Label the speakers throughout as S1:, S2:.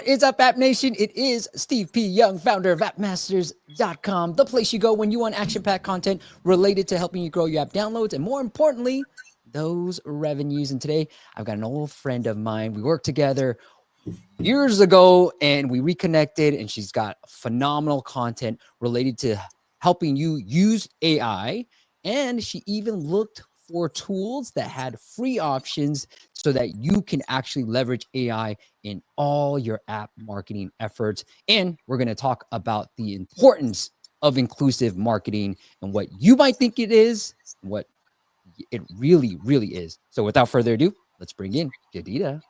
S1: is up, App Nation? It is Steve P. Young, founder of appmasters.com, the place you go when you want action-packed content related to helping you grow your app downloads and, more importantly, those revenues. And today, I've got an old friend of mine. We worked together years ago and we reconnected, and she's got phenomenal content related to helping you use AI. And she even looked for tools that had free options so that you can actually leverage AI in all your app marketing efforts. And we're going to talk about the importance of inclusive marketing and what you might think it is, and what it really, really is. So without further ado, let's bring in Jedidah.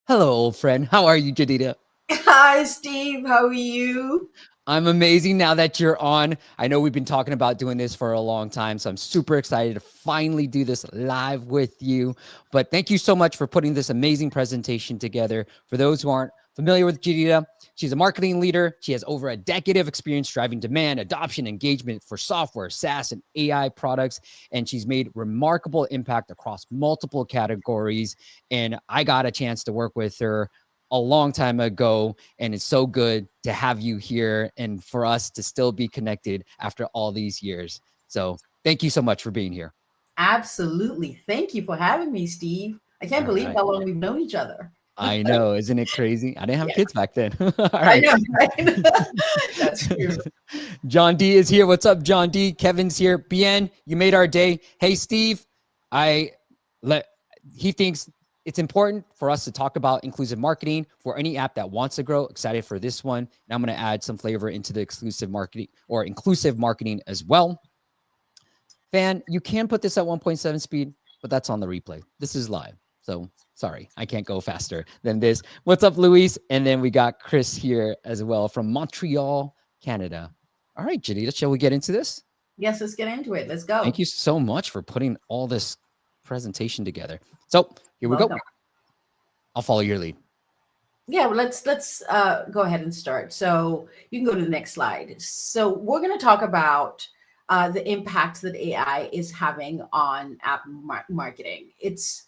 S1: Hello, old friend. How are you, Jedidah?
S2: Hi, Steve. How are you?
S1: I'm amazing now that you're on. I know we've been talking about doing this for a long time, so I'm super excited to finally do this live with you. But thank you so much for putting this amazing presentation together. For those who aren't familiar with Jedidah, she's a marketing leader. She has over a decade of experience driving demand, adoption, engagement for software, SaaS, and AI products. And she's made remarkable impact across multiple categories. And I got a chance to work with her a long time ago, and it's so good to have you here and for us to still be connected after all these years. So thank you so much for being here.
S2: Absolutely. Thank you for having me, Steve. I can't believe how long we've known each other.
S1: I know. Isn't it crazy? I didn't have kids back then. All right.
S2: I know, right? That's true.
S1: John D is here. What's up, John D? Kevin's here. Bien, you made our day. Hey, Steve, he thinks it's important for us to talk about inclusive marketing for any app that wants to grow. Excited for this one. And I'm going to add some flavor into the exclusive marketing or inclusive marketing as well. Fan, you can put this at 1.7 speed, but that's on the replay. This is live. So sorry, I can't go faster than this. What's up, Luis? And then we got Chris here as well from Montreal, Canada. All right, Jedidah, shall we get into this?
S2: Yes, let's get into it. Let's go.
S1: Thank you so much for putting all this presentation together. So here we go. I'll follow your lead.
S2: Yeah, well, let's go ahead and start. So you can go to the next slide. So we're going to talk about the impact that AI is having on app marketing. It's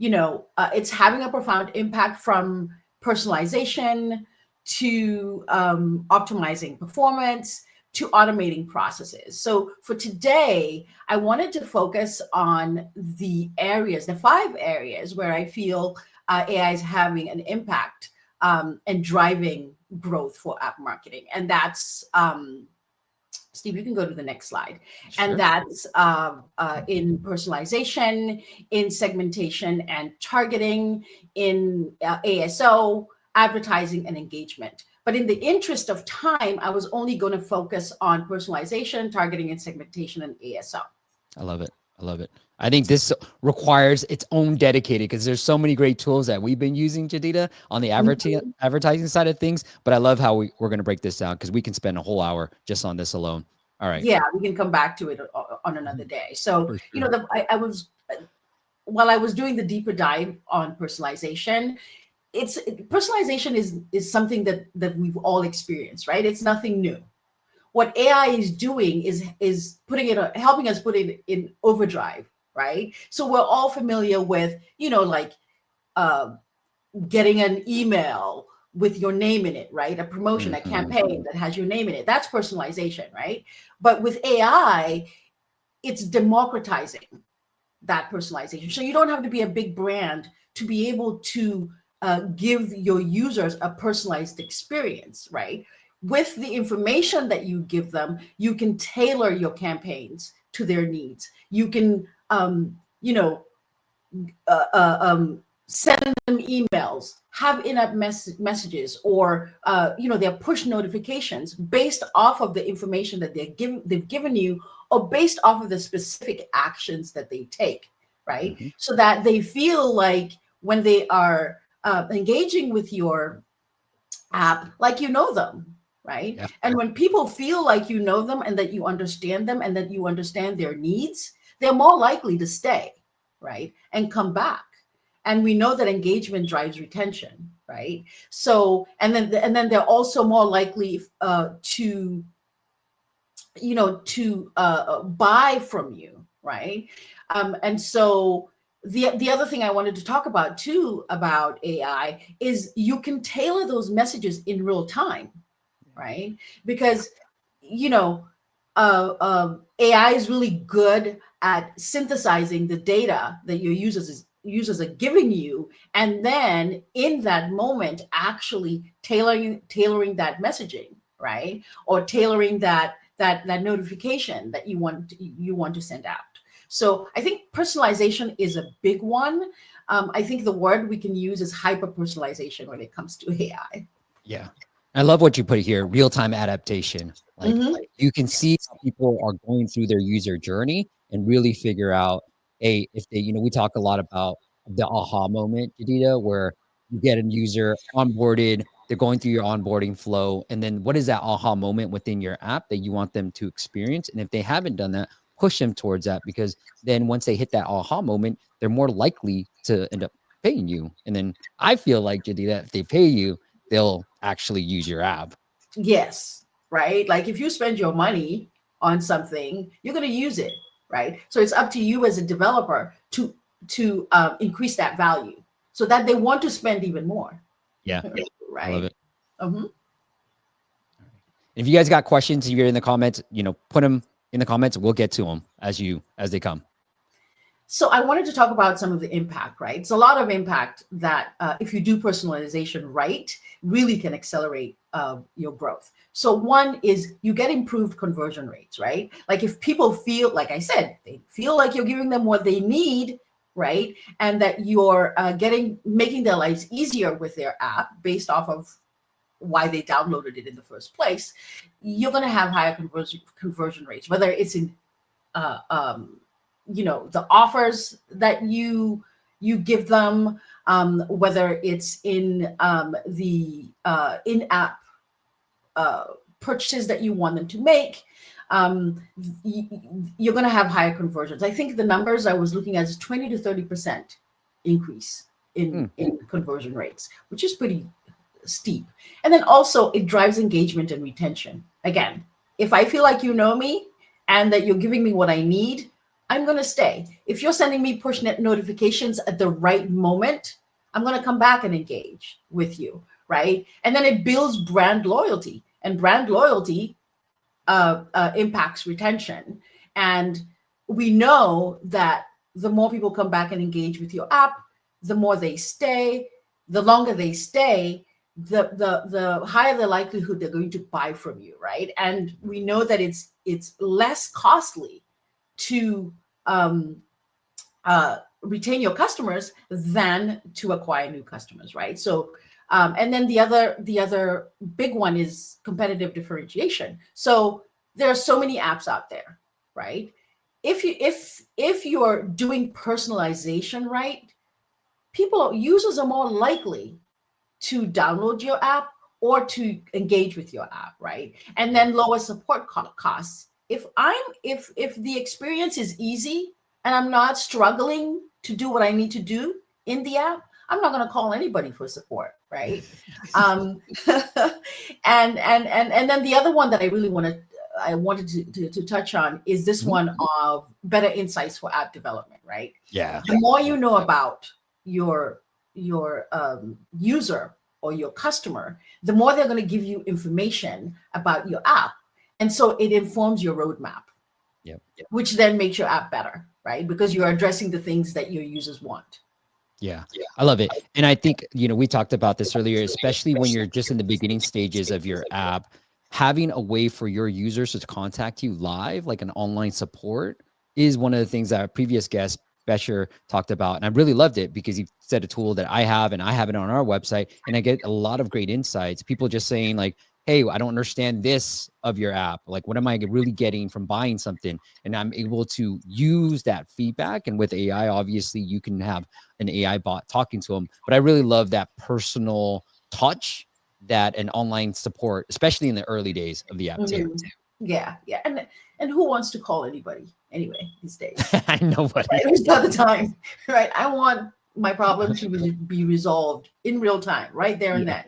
S2: it's having a profound impact from personalization to optimizing performance to automating processes. So for today, I wanted to focus on the 5 areas where I feel AI is having an impact and driving growth for app marketing. And that's, Steve, you can go to the next slide. Sure. And that's in personalization, in segmentation and targeting, in ASO, advertising, and engagement. But in the interest of time, I was only going to focus on personalization, targeting, and segmentation, and ASO.
S1: I love it. I love it. I think this requires its own dedicated, because there's so many great tools that we've been using, Jedidah, on the advertising side of things. But I love how we're going to break this down, because we can spend a whole hour just on this alone. All right.
S2: Yeah, we can come back to it on another day. So, sure. While I was doing the deeper dive on personalization, personalization is something that we've all experienced, right? It's nothing new. What AI is doing is helping us put it in overdrive, right? So we're all familiar with, getting an email with your name in it, right? A promotion, a campaign that has your name in it. That's personalization, right? But with AI, it's democratizing that personalization. So you don't have to be a big brand to be able to give your users a personalized experience, right? With the information that you give them, you can tailor your campaigns to their needs. You can, send them emails, have in-app messages, or their push notifications based off of the information that they've given you, or based off of the specific actions that they take, right? Mm-hmm. So that they feel like when they are engaging with your app, like you know them, right? Yeah. And when people feel like you know them and that you understand them and that you understand their needs, they're more likely to stay, right? And come back. And we know that engagement drives retention, right? So, and then they're also more likely to, buy from you, right? And so the other thing I wanted to talk about too about AI is you can tailor those messages in real time, right? Because AI is really good at synthesizing the data that your users are giving you, and then in that moment actually tailoring that messaging, right? Or tailoring that notification that you want to send out. So I think personalization is a big one. I think the word we can use is hyper personalization when it comes to AI.
S1: Yeah. I love what you put here, real-time adaptation. Like you can see how people are going through their user journey and really figure out, hey, if they, we talk a lot about the aha moment, Jedidah, where you get a user onboarded, they're going through your onboarding flow, and then what is that aha moment within your app that you want them to experience? And if they haven't done that, push them towards that, because then once they hit that aha moment, they're more likely to end up paying you. And then I feel like, Jedidah, if they pay you, they'll actually use your app.
S2: Yes, right? Like if you spend your money on something, you're going to use it, right? So it's up to you as a developer to increase that value so that they want to spend even more.
S1: Yeah,
S2: right.
S1: I love it.
S2: Mm-hmm.
S1: If you guys got questions, you're in the comments, put them in the comments. We'll get to them as they come.
S2: So I wanted to talk about some of the impact, right? It's a lot of impact that if you do personalization right, really can accelerate your growth. So one is you get improved conversion rates, right? Like if people feel, like I said, they feel like you're giving them what they need, right? And that you're making their lives easier with their app based off of why they downloaded it in the first place, you're going to have higher conversion rates, whether it's in the offers that you give them, whether it's in the in-app purchases that you want them to make. You're going to have higher conversions. I think the numbers I was looking at is 20 to 30% increase in conversion rates, which is pretty steep. And then also it drives engagement and retention. Again, if I feel like you know me and that you're giving me what I need, I'm going to stay. If you're sending me push notifications at the right moment, I'm going to come back and engage with you, right? And then it builds brand loyalty, and brand loyalty impacts retention. And we know that the more people come back and engage with your app, the more they stay, the longer they stay, the higher the likelihood they're going to buy from you, right? And we know that it's less costly to retain your customers than to acquire new customers, right? So, and then the other big one is competitive differentiation. So there are so many apps out there, right? If you're doing personalization right, users are more likely to download your app or to engage with your app, right? And then lower support costs. If the experience is easy and I'm not struggling to do what I need to do in the app, I'm not going to call anybody for support, right? And then the other one that I wanted to touch on is this one of better insights for app development, right?
S1: Yeah.
S2: The more you know about your user or your customer, the more they're going to give you information about your app. And so it informs your roadmap, which then makes your app better, right? Because you're addressing the things that your users want.
S1: Yeah, I love it. And I think, we talked about this earlier, especially when you're just in the beginning stages of your app, having a way for your users to contact you live, like an online support, is one of the things that our previous guest, Besher, talked about. And I really loved it because he said a tool that I have, and I have it on our website, and I get a lot of great insights. People just saying like, hey, I don't understand this of your app. Like, what am I really getting from buying something? And I'm able to use that feedback. And with AI, obviously, you can have an AI bot talking to them. But I really love that personal touch that an online support, especially in the early days of the app too.
S2: Yeah. And who wants to call anybody anyway these days?
S1: I know what
S2: Right? Who's got the time, right? I want my problem to be resolved in real time, right there and then.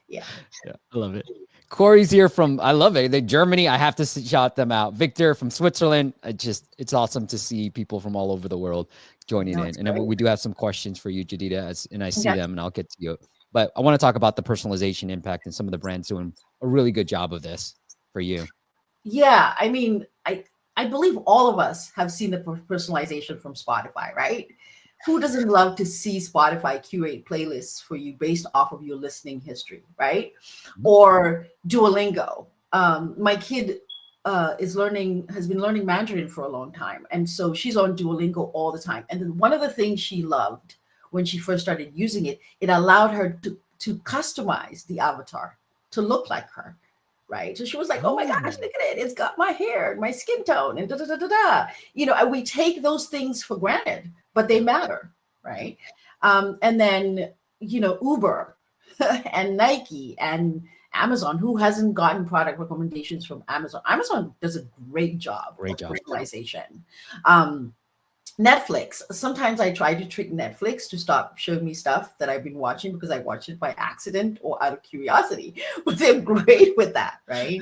S2: Yeah.
S1: Yeah, I love it. Corey's here from, I love it. Germany, I have to shout them out. Victor from Switzerland. It's awesome to see people from all over the world joining in. And then we do have some questions for you, Jedidah, and I see them and I'll get to you. But I want to talk about the personalization impact and some of the brands doing a really good job of this for you.
S2: Yeah. I mean, I believe all of us have seen the personalization from Spotify, right? Who doesn't love to see Spotify curate playlists for you based off of your listening history, right? Or Duolingo. My kid has been learning Mandarin for a long time. And so she's on Duolingo all the time. And then one of the things she loved when she first started using it, it allowed her to customize the avatar to look like her. Right. So she was like, oh my gosh, look at it. It's got my hair, my skin tone, and da da da da da. You know, and we take those things for granted, but they matter. Right. And then, you know, Uber and Nike and Amazon, who hasn't gotten product recommendations from Amazon? Amazon does a great job of personalization. Netflix. Sometimes I try to trick Netflix to stop showing me stuff that I've been watching because I watched it by accident or out of curiosity, but they're great with that, right?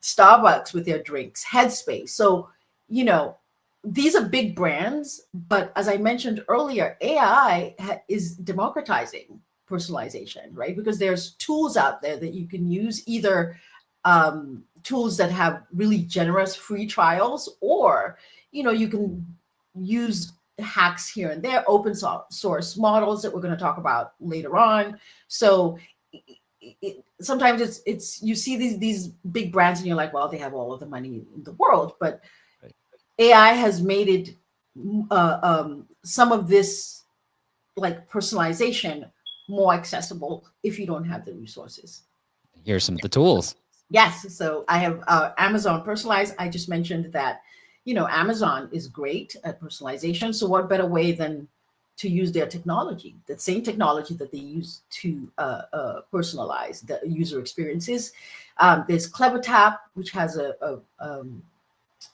S2: Starbucks with their drinks, Headspace. So, you know, these are big brands, but as I mentioned earlier, AI is democratizing personalization, right? Because there's tools out there that you can use, either tools that have really generous free trials, or, you know, you can use hacks here and there, open source models that we're going to talk about later on. So sometimes it's you see these big brands and you're like, well, they have all of the money in the world, but AI has made it some of this like personalization more accessible if you don't have the resources.
S1: Here's some of the tools.
S2: Yes. So I have Amazon Personalize. I just mentioned that, you know, Amazon is great at personalization. So what better way than to use their technology, that same technology that they use to personalize the user experiences. There's CleverTap, which has a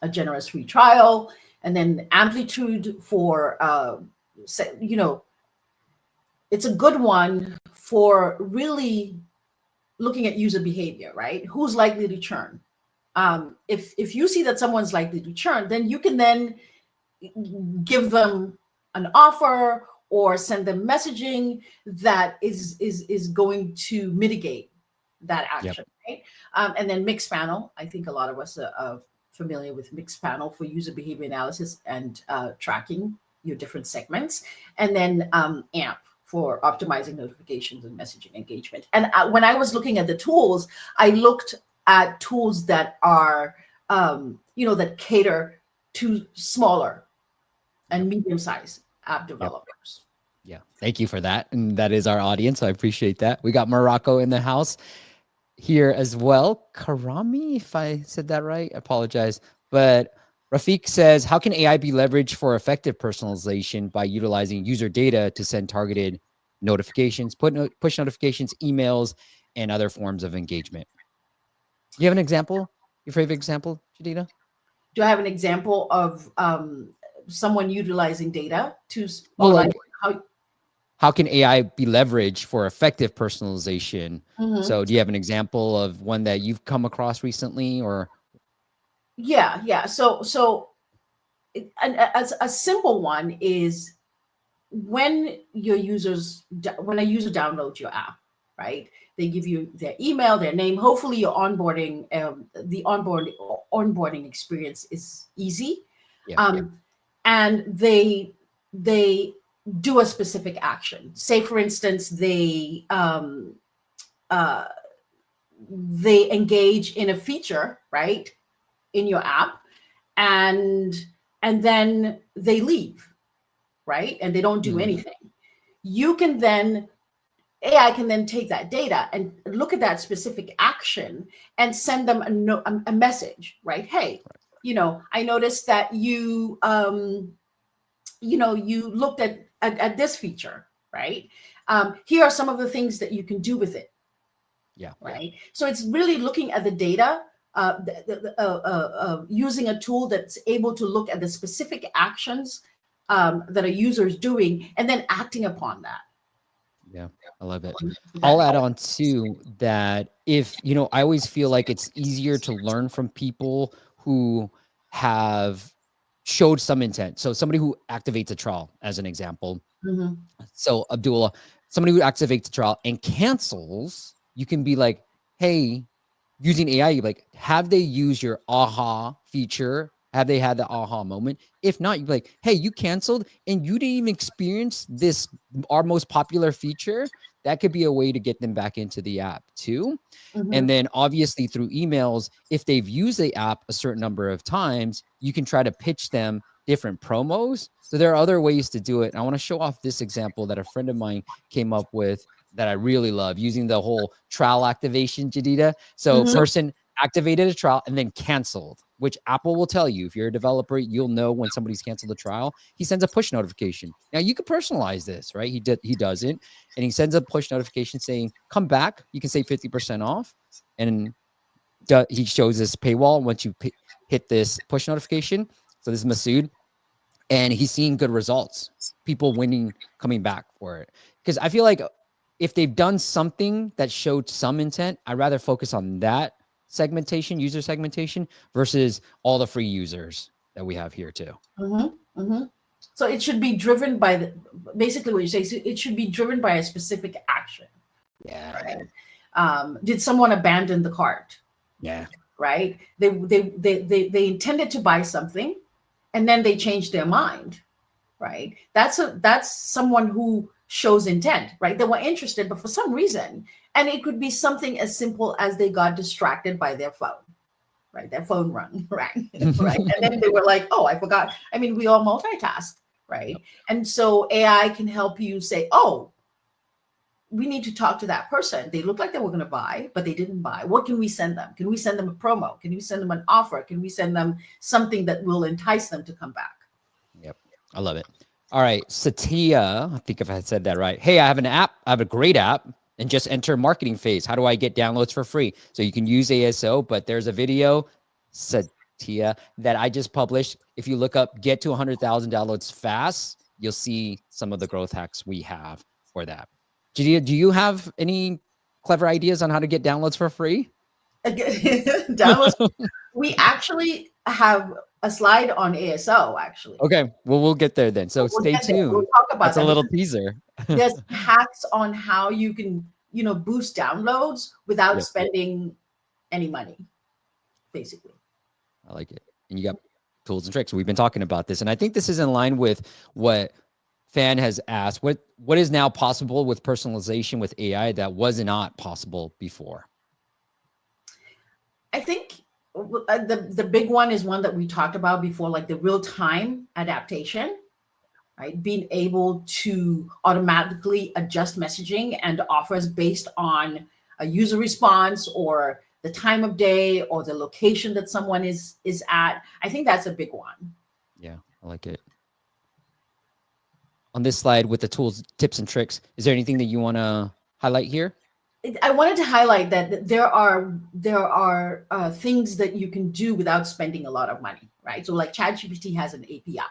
S2: generous free trial, and then Amplitude for, you know, it's a good one for really looking at user behavior, right? Who's likely to churn? If you see that someone's likely to churn, then you can then give them an offer or send them messaging that is going to mitigate that action, right? And then Mixpanel. I think a lot of us are familiar with Mixpanel for user behavior analysis and tracking your different segments. And then AMP for optimizing notifications and messaging engagement. And when I was looking at the tools, I looked at tools that are, you know, that cater to smaller and medium-sized app developers.
S1: Yeah, thank you for that. And that is our audience. I appreciate that. We got Morocco in the house here as well. Karami, if I said that right, I apologize. But Rafiq says, how can AI be leveraged for effective personalization by utilizing user data to send targeted notifications, push notifications, emails, and other forms of engagement? Do you have an example? Your favorite example, Jedidah?
S2: Do I have an example of someone utilizing data to,
S1: well, like how can AI be leveraged for effective personalization? So do you have an example of one that you've come across recently, or?
S2: Yeah. So as a simple one is when a user downloads your app, right? They give you their email, their name. Hopefully your onboarding, the onboarding experience is easy. And they do a specific action. Say, for instance, they engage in a feature, right, in your app, and then they leave, right, and they don't do anything. You can then AI can then take that data and look at that specific action and send them a message, right? Hey, you know, I noticed that you you know, you looked at this feature, right? Here are some of the things that you can do with it. Right. So it's really looking at the data, using a tool that's able to look at the specific actions that a user is doing, and then acting upon that.
S1: Yeah, I love it. I'll add on too that if, I always feel like it's easier to learn from people who have showed some intent. So somebody who activates a trial, as an example.
S2: Mm-hmm.
S1: So Abdullah, somebody who activates a trial and cancels, you can be like, hey, using AI, you're like, have they used your aha feature? Have they had the aha moment? If not, you're like, hey, you canceled and you didn't even experience this, our most popular feature. That could be a way to get them back into the app too.
S2: Mm-hmm.
S1: And then obviously through emails, if they've used the app a certain number of times, you can try to pitch them different promos. So there are other ways to do it. And I want to show off this example that a friend of mine came up with that I really love, using the whole trial activation, Jedidah. So
S2: Mm-hmm.
S1: person activated a trial and then canceled, which Apple will tell you. If you're a developer, you'll know when somebody's canceled a trial. He sends a push notification. Now you could personalize this, right? He doesn't. And he sends a push notification saying, come back. You can save 50% off. And he shows this paywall once you hit this push notification. So this is Masood. And he's seeing good results, people winning, coming back for it. Because I feel like if they've done something that showed some intent, I'd rather focus on that segmentation, user segmentation, versus all the free users that we have here too.
S2: Mm-hmm. Mm-hmm. So it should be driven by basically what you say. So it should be driven by a specific action.
S1: Yeah.
S2: Right. Did someone abandon the cart?
S1: Yeah.
S2: Right. They intended to buy something, and then they changed their mind. Right. That's someone who shows intent. Right. They were interested, but for some reason, and it could be something as simple as they got distracted by their phone. Right. Their phone rang. Right. Right. And then they were like, oh, I forgot. I mean, we all multitask. Right.
S1: Yep.
S2: And so AI can help you say, oh, we need to talk to that person. They look like they were going to buy, but they didn't buy. What can we send them? Can we send them a promo? Can we send them an offer? Can we send them something that will entice them to come back?
S1: Yep. I love it. All right. Satya, I think if I said that right. Hey, I have an app. I have a great app, and just enter marketing phase. How do I get downloads for free? So you can use ASO, but there's a video, Satya, that I just published. If you look up get to 100,000 downloads fast, you'll see some of the growth hacks we have for that. Jedidah, do you have any clever ideas on how to get downloads for free?
S2: Downloads. We actually have a slide on ASO, actually.
S1: Okay, well, we'll get there then. So
S2: We'll
S1: stay
S2: get there.
S1: tuned.
S2: We'll talk about
S1: That's
S2: that.
S1: a little teaser.
S2: There's hacks on how you can, boost downloads without spending any money, basically.
S1: I like it. And you got tools and tricks. We've been talking about this, and I think this is in line with what Fan has asked. What is now possible with personalization with AI that was not possible before?
S2: I think the big one is one that we talked about before, like the real-time adaptation, right? Being able to automatically adjust messaging and offers based on a user response or the time of day or the location that someone is at. I think that's a big one.
S1: Yeah, I like it. On this slide with the tools, tips, and tricks, is there anything that you want to highlight here?
S2: I wanted to highlight that there are things that you can do without spending a lot of money, right? So like ChatGPT has an API,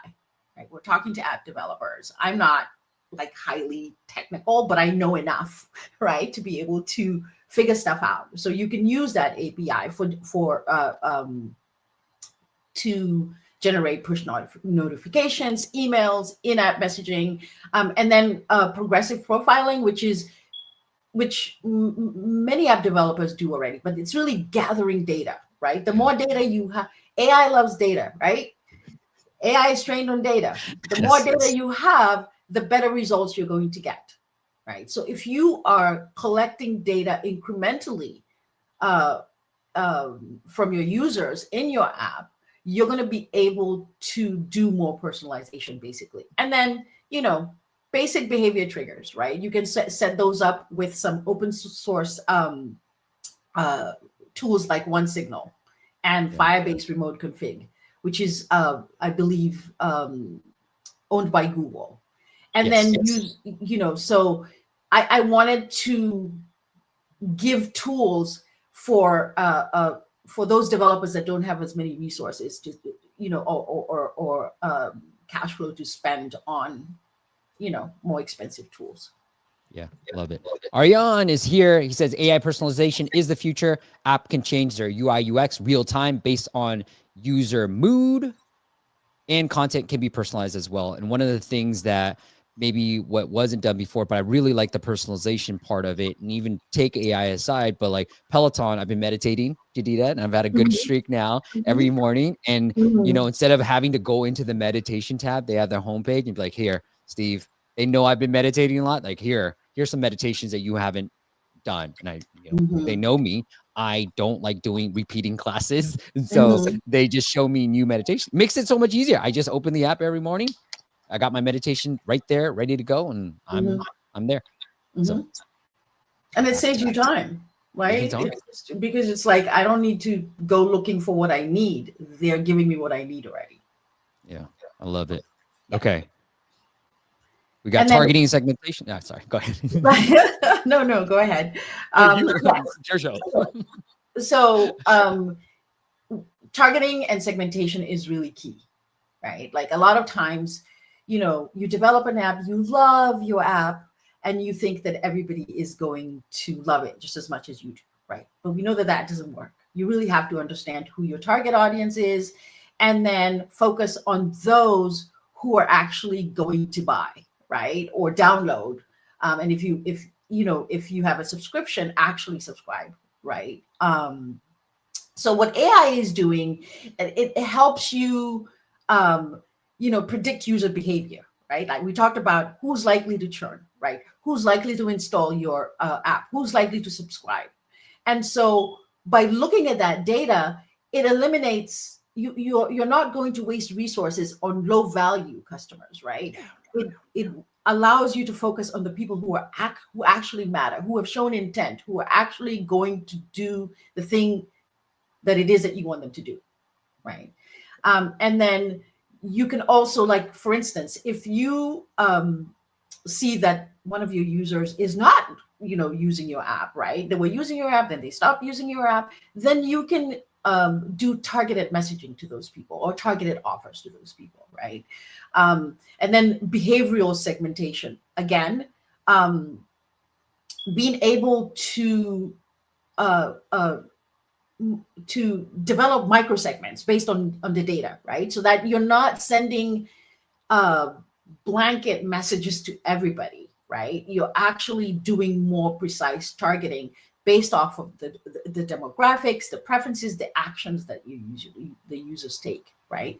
S2: right? We're talking to app developers. I'm not like highly technical, but I know enough, right, to be able to figure stuff out. So you can use that API to generate push notifications, emails, in-app messaging, and then progressive profiling, which many app developers do already, but it's really gathering data, right? The more data you have, AI loves data, right? AI is trained on data. The more data you have, the better results you're going to get, right? So if you are collecting data incrementally from your users in your app, you're going to be able to do more personalization, basically. And then, basic behavior triggers, right? You can set those up with some open source tools like OneSignal and Firebase Remote Config, which is, I believe, owned by Google. And then so I wanted to give tools for those developers that don't have as many resources to, cash flow to spend on, more expensive tools.
S1: Yeah, love it. Aryan is here. He says AI personalization is the future. App can change their UI UX real time based on user mood, and content can be personalized as well. And one of the things that maybe what wasn't done before, but I really like the personalization part of it, and even take AI aside, but like Peloton, I've been meditating, Jedidah, and I've had a good streak now every morning. And, instead of having to go into the meditation tab, they have their homepage and be like, here, Steve, they know I've been meditating a lot. Like, here's some meditations that you haven't done. And I, they know me. I don't like doing repeating classes. And so they just show me new meditation. Makes it so much easier. I just open the app every morning. I got my meditation right there, ready to go, and I'm there. So,
S2: and it saves you time, right? Because it's like I don't need to go looking for what I need. They're giving me what I need already.
S1: Yeah, I love it. Okay. We got targeting and segmentation. Oh, sorry, go ahead.
S2: No, go ahead.
S1: It's your show.
S2: So targeting and segmentation is really key, right? Like a lot of times, you develop an app, you love your app, and you think that everybody is going to love it just as much as you do, right? But we know that that doesn't work. You really have to understand who your target audience is, and then focus on those who are actually going to buy, right? Or download. And if you have a subscription, actually subscribe, right? So what AI is doing, it helps you, predict user behavior, right? Like we talked about who's likely to churn, right? Who's likely to install your app? Who's likely to subscribe? And so by looking at that data, it eliminates, you're not going to waste resources on low value customers, right? It allows you to focus on the people who actually matter, who have shown intent, who are actually going to do the thing that it is that you want them to do, right? And then you can also, like, for instance, if you see that one of your users is not, using your app, right? They were using your app, then they stopped using your app, then you can do targeted messaging to those people or targeted offers to those people, right? And then behavioral segmentation. Again, being able to develop microsegments based on the data, right? So that you're not sending blanket messages to everybody, right? You're actually doing more precise targeting based off of the demographics, the preferences, the actions that the users take, right?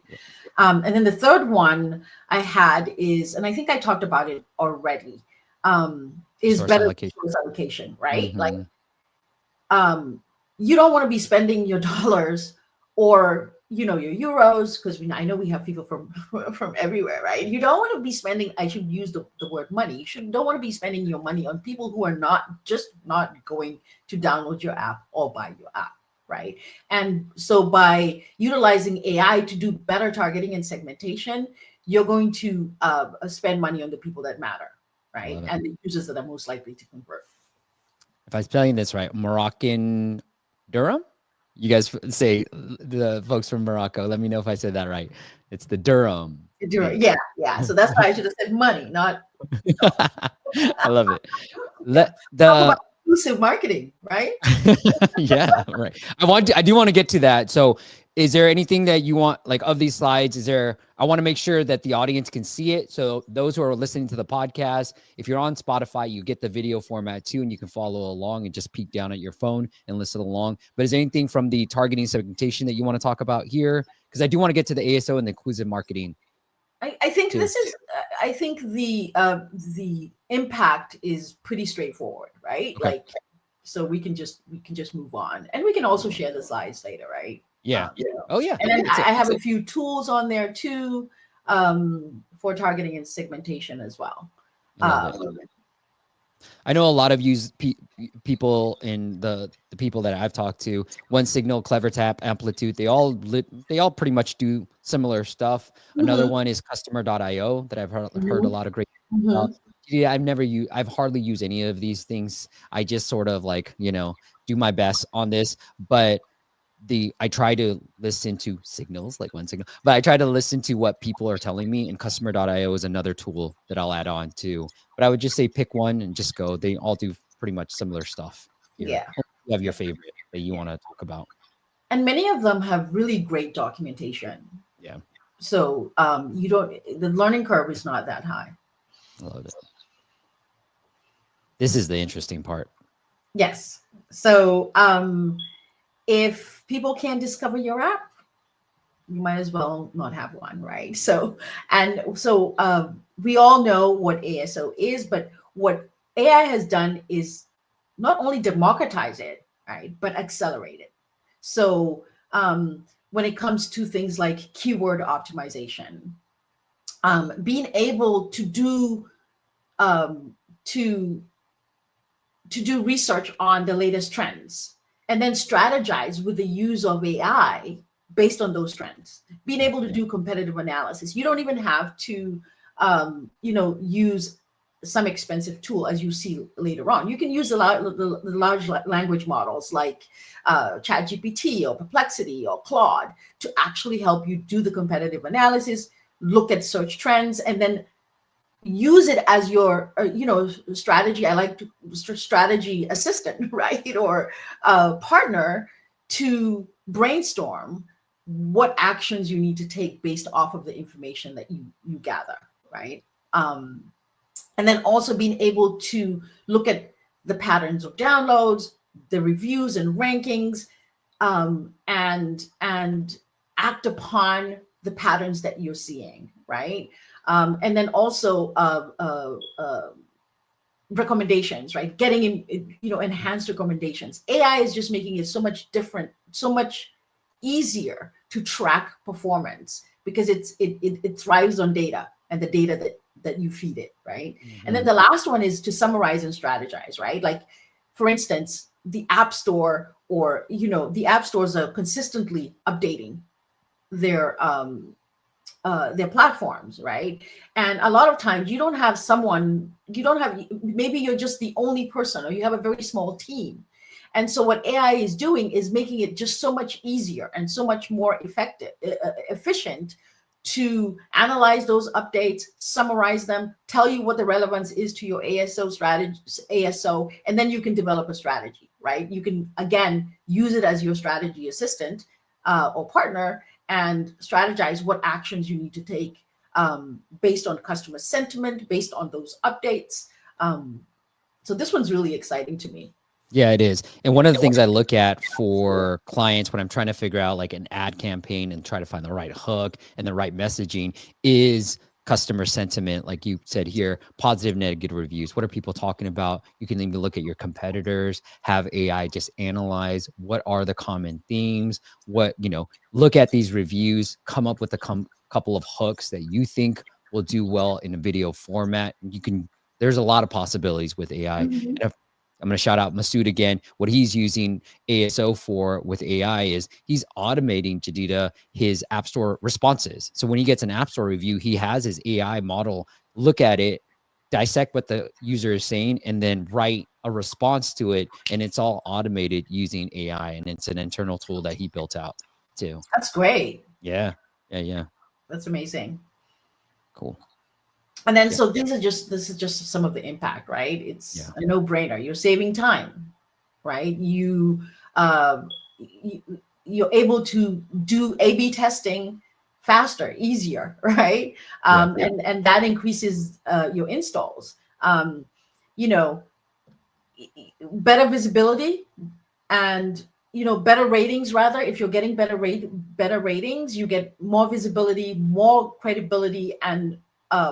S2: And then the third one I had is, and I think I talked about it already, is better resource allocation, right? Like, you don't want to be spending your dollars or your euros, because I know we have people from everywhere, right? You don't want to be spending, I should use the word money. Don't want to be spending your money on people who are not going to download your app or buy your app, right? And so by utilizing AI to do better targeting and segmentation, you're going to spend money on the people that matter, right? And the users that are most likely to convert.
S1: If I'm spelling this right, Moroccan Durham? You guys say, the folks from Morocco, let me know if I said that right. It's the Durham.
S2: Yeah. So that's why I should have said money, not.
S1: I love it.
S2: Talk about inclusive marketing, right?
S1: Yeah, right. I do want to get to that. So is there anything that you want, like, of these slides, I want to make sure that the audience can see it. So those who are listening to the podcast, if you're on Spotify, you get the video format too, and you can follow along and just peek down at your phone and listen along. But is there anything from the targeting segmentation that you want to talk about here? Because I do want to get to the ASO and the inclusive marketing.
S2: I think too. I think the impact is pretty straightforward, right?
S1: Okay.
S2: Like, so we can just move on, and we can also share the slides later, right?
S1: Yeah. Oh yeah.
S2: And then I have a few tools on there too, for targeting and segmentation as well.
S1: I know a lot of people in the people that I've talked to, One Signal, CleverTap, Amplitude, they all pretty much do similar stuff. Another one is customer.io that I've heard a lot of great. Yeah, I've hardly used any of these things. I just sort of do my best on this, but I try to listen to signals, like one signal, but I try to listen to what people are telling me, and customer.io is another tool that I'll add on to. But I would just say pick one and just go. They all do pretty much similar stuff here.
S2: Yeah.
S1: You have your favorite that you want to talk about.
S2: And many of them have really great documentation.
S1: Yeah.
S2: So the learning curve is not that high.
S1: I love it. This is the interesting part.
S2: Yes. So if people can't discover your app, you might as well not have one, right? So we all know what ASO is, but what AI has done is not only democratize it, right, but accelerate it. So when it comes to things like keyword optimization, being able to do to do research on the latest trends and then strategize with the use of AI based on those trends, being able to do competitive analysis. You don't even have to, use some expensive tool as you see later on. You can use the large language models like ChatGPT or Perplexity or Claude to actually help you do the competitive analysis, look at search trends, and then use it as your strategy. I like to strategy assistant, right, or partner to brainstorm what actions you need to take based off of the information that you gather, right? And then also being able to look at the patterns of downloads, the reviews and rankings, and act upon the patterns that you're seeing, right? And then also recommendations, right? Getting in, enhanced recommendations. AI is just making it so much different, so much easier to track performance because it thrives on data and the data that you feed it, right? Mm-hmm. And then the last one is to summarize and strategize, right? Like, for instance, the App Store or the App Stores are consistently updating their platforms, right? And a lot of times maybe you're just the only person or you have a very small team. And so what AI is doing is making it just so much easier and so much more efficient to analyze those updates, summarize them, tell you what the relevance is to your ASO strategy, and then you can develop a strategy, right? You can, again, use it as your strategy assistant or partner and strategize what actions you need to take based on customer sentiment, based on those updates. So this one's really exciting to me.
S1: Yeah, it is. And one of the things I look at for clients when I'm trying to figure out like an ad campaign and try to find the right hook and the right messaging is customer sentiment. Like you said here, positive, negative reviews. What are people talking about? You can even look at your competitors, have AI just analyze what are the common themes, look at these reviews, come up with a couple of hooks that you think will do well in a video format. There's a lot of possibilities with AI. Mm-hmm. And I'm going to shout out Masood again. What he's using ASO for with AI is he's automating, Jedidah, his App Store responses. So when he gets an App Store review, he has his AI model look at it, dissect what the user is saying, and then write a response to it. And it's all automated using AI. And it's an internal tool that he built out too.
S2: That's great.
S1: Yeah.
S2: That's amazing.
S1: Cool.
S2: And then, so this is just some of the impact, right? It's a no-brainer. You're saving time, right? You're able to do A/B testing faster, easier, right? And that increases your installs. Better visibility and better ratings. Rather, if you're getting better ratings, you get more visibility, more credibility, and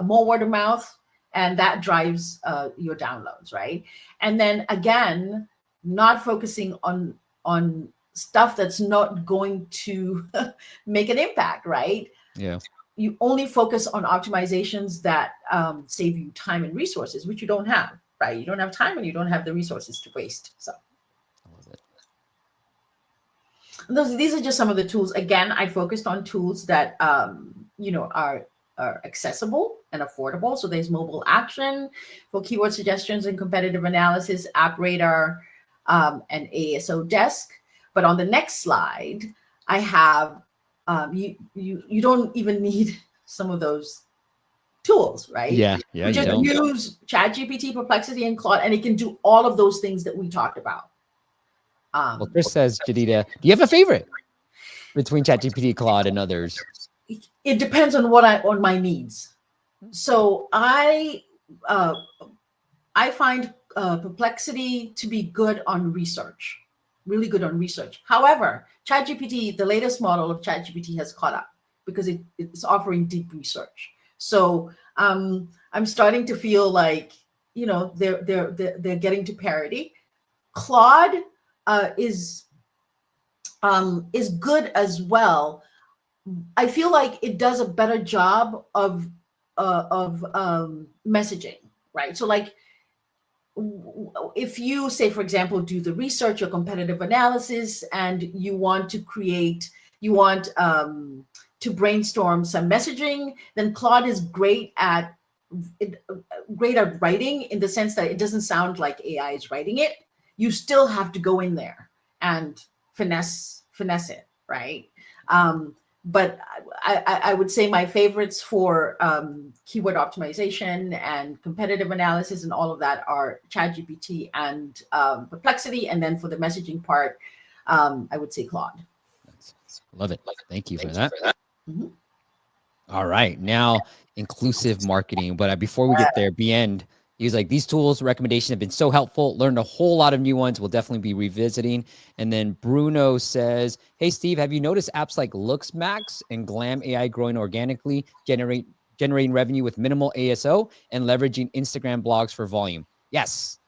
S2: more word of mouth, and that drives your downloads, right? And then again, not focusing on stuff that's not going to make an impact, right?
S1: Yeah.
S2: You only focus on optimizations that save you time and resources, which you don't have, right? You don't have time and you don't have the resources to waste. So
S1: I love it.
S2: These are just some of the tools. Again, I focused on tools that are accessible and affordable. So there's Mobile Action for keyword suggestions and competitive analysis, App Radar, and ASO Desk But on the next slide, I have you don't even need some of those tools, right?
S1: Yeah,
S2: You
S1: you
S2: just
S1: don't.
S2: use ChatGPT, Perplexity, and Claude, and it can do all of those things that we talked about.
S1: Well, Chris says, Jedidah, do you have a favorite between ChatGPT, Claude, and others?
S2: It depends on on my needs. So I find Perplexity to be good on research, really good on research. However, ChatGPT, the latest model of ChatGPT, has caught up because it's offering deep research. So I'm starting to feel like, you know, they're getting to parity. Claude is good as well. I feel like it does a better job of messaging, right? So like if you say, for example, do the research or competitive analysis, and you want to to brainstorm some messaging, then Claude is great at writing, in the sense that it doesn't sound like AI is writing it. You still have to go in there and finesse it, right? But I would say my favorites for keyword optimization and competitive analysis and all of that are ChatGPT and Perplexity. And then for the messaging part, I would say Claude.
S1: Love it. Thank you for that.
S2: Mm-hmm.
S1: All right. Now, inclusive marketing. But before we get there, Bien, he's like, these tools recommendations have been so helpful. Learned a whole lot of new ones. We'll definitely be revisiting. And then Bruno says, hey, Steve, have you noticed apps like LooksMax and Glam AI growing organically, generating revenue with minimal ASO and leveraging Instagram blogs for volume? Yes.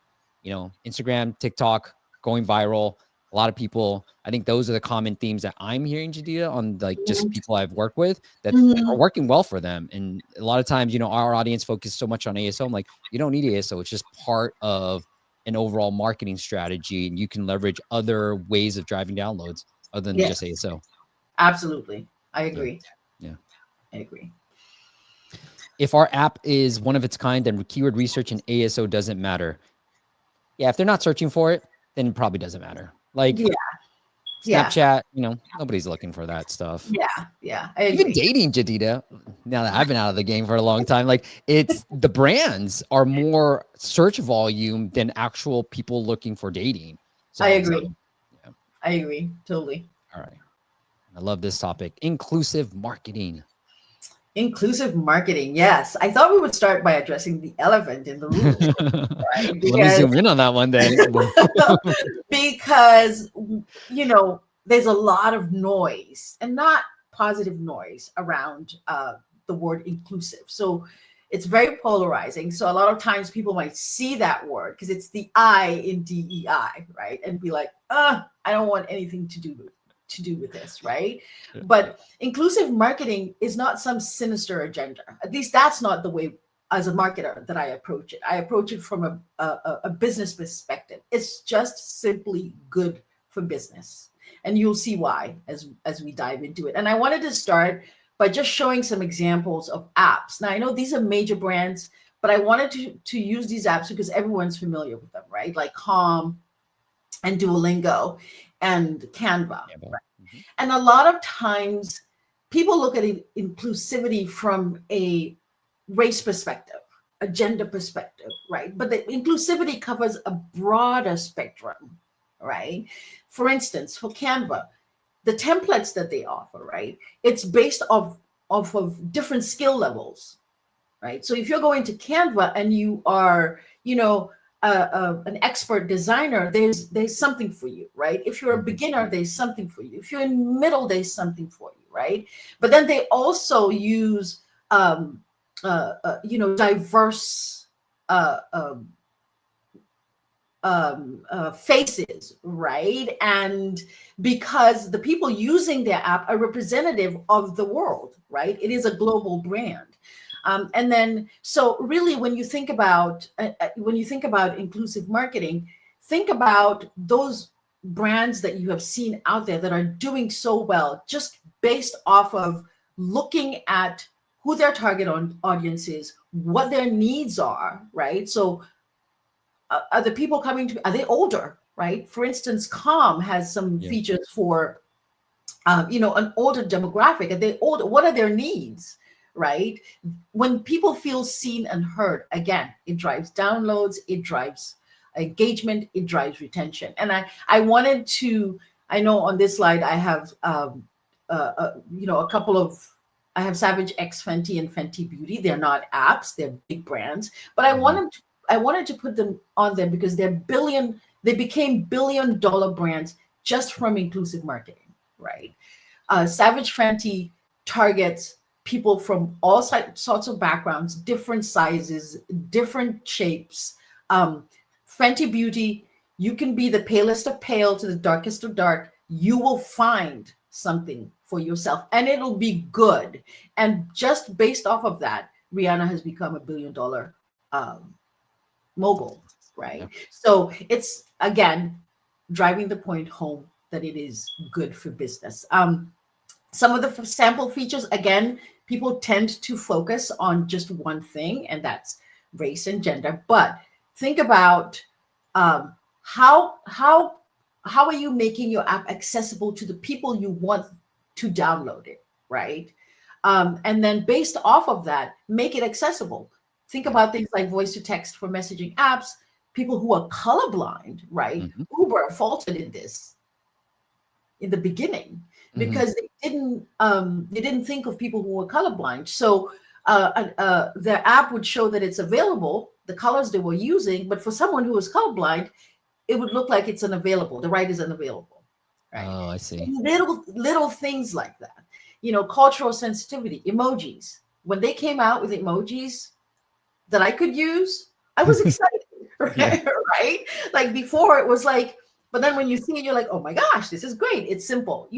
S1: You know, Instagram, TikTok, going viral. A lot of people, I think those are the common themes that I'm hearing, Jedidah, on like just people I've worked with that are working well for them. And a lot of times, you know, our audience focuses so much on ASO. I'm like, you don't need ASO. It's just part of an overall marketing strategy. And you can leverage other ways of driving downloads other than just ASO.
S2: Absolutely. I agree.
S1: Yeah.
S2: I agree.
S1: If our app is one of its kind, then keyword research and ASO doesn't matter. Yeah. If they're not searching for it, then it probably doesn't matter. Like, Snapchat, you know, nobody's looking for that stuff.
S2: Yeah. I agree.
S1: Even dating, Jedidah, now that I've been out of the game for a long time, like it's the brands are more search volume than actual people looking for dating. So
S2: I agree. Yeah. I agree. Totally.
S1: All right. I love this topic. Inclusive marketing.
S2: Inclusive marketing. Yes. I thought we would start by addressing the elephant in the room. Right?
S1: Let me zoom in on that one then.
S2: Because, you know, there's a lot of noise, and not positive noise, around the word inclusive. So it's very polarizing. So a lot of times people might see that word because it's the I in DEI, right? And be like, I don't want anything to do with this, right? But inclusive marketing is not some sinister agenda. At least that's not the way, as a marketer, that I approach it. I approach it from a business perspective. It's just simply good for business. And you'll see why as we dive into it. And I wanted to start by just showing some examples of apps. Now, I know these are major brands, but I wanted to use these apps because everyone's familiar with them, right? Like Calm and Duolingo and Canva. Right? And a lot of times people look at inclusivity from a race perspective, a gender perspective, right? But the inclusivity covers a broader spectrum, right? For instance, for Canva, the templates that they offer, right? It's based off of different skill levels, right? So if you're going to Canva and you are, you know, an expert designer, there's something for you, right? If you're a beginner, there's something for you. If you're in middle, there's something for you, right? But then they also use, you know, diverse faces, right? And because the people using their app are representative of the world, right? It is a global brand. And then, so really, when you think about inclusive marketing, think about those brands that you have seen out there that are doing so well, just based off of looking at who their target audience is, what their needs are, right? So are the people coming to, are they older, right? For instance, Calm has some
S1: Yeah.
S2: features for an older demographic, and they older. What are their needs, right? When people feel seen and heard, again, it drives downloads, it drives engagement, it drives retention. And I wanted to. I know on this slide I have a couple of. I have Savage X Fenty and Fenty Beauty. They're not apps; they're big brands. But I wanted to put them on there because they became billion-dollar brands just from inclusive marketing, right? Savage Fenty targets people from all sorts of backgrounds, different sizes, different shapes. Fenty Beauty, you can be the palest of pale to the darkest of dark. You will find something for yourself, and it'll be good. And just based off of that, Rihanna has become a billion-dollar mogul, right?
S1: Yeah.
S2: So it's, again, driving the point home that it is good for business. Some of the sample features, again, people tend to focus on just one thing, and that's race and gender. But think about how are you making your app accessible to the people you want to download it, right? And then based off of that, make it accessible. Think about things like voice to text for messaging apps. People who are colorblind, right?
S1: Mhm.
S2: Uber faulted in this in the beginning because they didn't think of people who were colorblind. So their app would show that it's available, the colors they were using, but for someone who is colorblind, it would look like it's unavailable. The right is unavailable, right?
S1: Oh, I
S2: So
S1: see.
S2: little things like that. Cultural sensitivity, emojis. When they came out with emojis that I could use, I was excited,
S1: Yeah.
S2: right? Right? Like before, it was like, but then when you see it, you're like, oh my gosh, this is great. It's simple.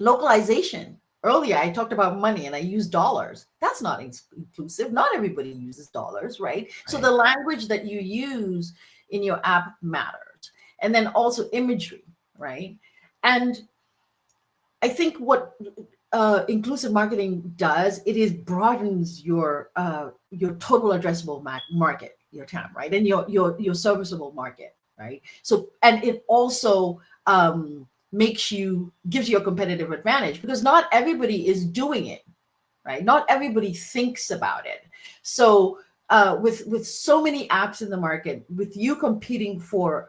S2: Localization. Earlier, I talked about money and I used dollars. That's not inclusive. Not everybody uses dollars, right? So
S1: Right.
S2: the language that you use in your app matters. And then also imagery, right? And I think what inclusive marketing does, it is broadens your total addressable market, your TAM, right, and your serviceable market, right. So, and it also gives you a competitive advantage because not everybody is doing it, right? Not everybody thinks about it. So with so many apps in the market, with you competing for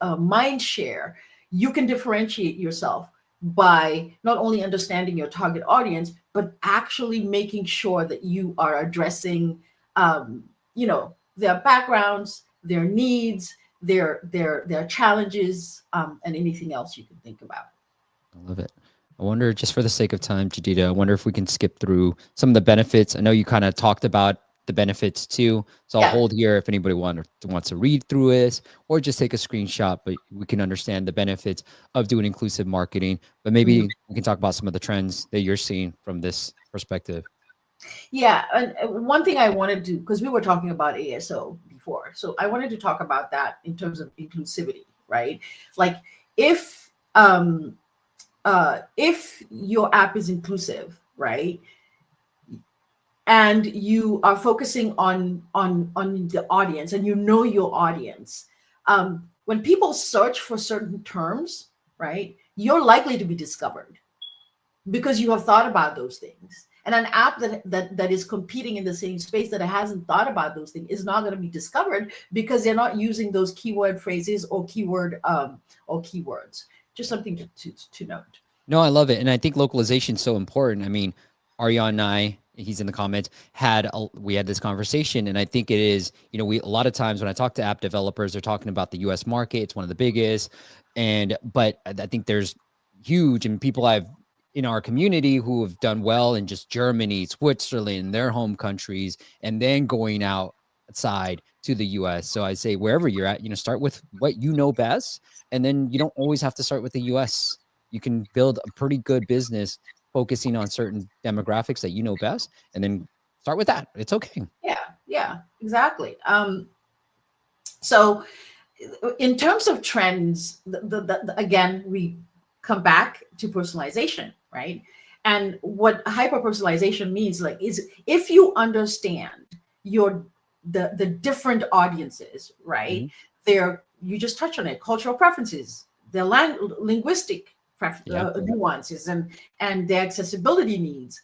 S2: mind share, you can differentiate yourself by not only understanding your target audience, but actually making sure that you are addressing, their backgrounds, their needs, their challenges, and anything else you can think about.
S1: I love it. I wonder, just for the sake of time, Jedidah, I wonder if we can skip through some of the benefits. I know you kind of talked about the benefits too. So I'll
S2: Yeah.
S1: hold here if anybody wants to read through this or just take a screenshot, but we can understand the benefits of doing inclusive marketing. But maybe we can talk about some of the trends that you're seeing from this perspective.
S2: Yeah, and one thing I wanted to, because we were talking about ASO before, so I wanted to talk about that in terms of inclusivity, right? Like if your app is inclusive, right, and you are focusing on the audience, and you know your audience, when people search for certain terms, right, you're likely to be discovered because you have thought about those things. And an app that is competing in the same space that hasn't thought about those things is not going to be discovered because they're not using those keyword phrases or keywords. Just something to note.
S1: No, I love it. And I think localization is so important. I mean, Aryan and I, he's in the comments, we had this conversation. And I think it is, a lot of times when I talk to app developers, they're talking about the US market. It's one of the biggest. But I think there's huge, and people in our community who have done well in just Germany, Switzerland, their home countries, and then going outside to the US. So I say, wherever you're at, start with what you know best. And then you don't always have to start with the US. You can build a pretty good business focusing on certain demographics that you know best, and then start with that. It's okay.
S2: Yeah, exactly. So in terms of trends, again, we come back to personalization, right? And what hyper personalization means, like, is if you understand the different audiences, right, you just touched on it, cultural preferences, their linguistic nuances, and their accessibility needs.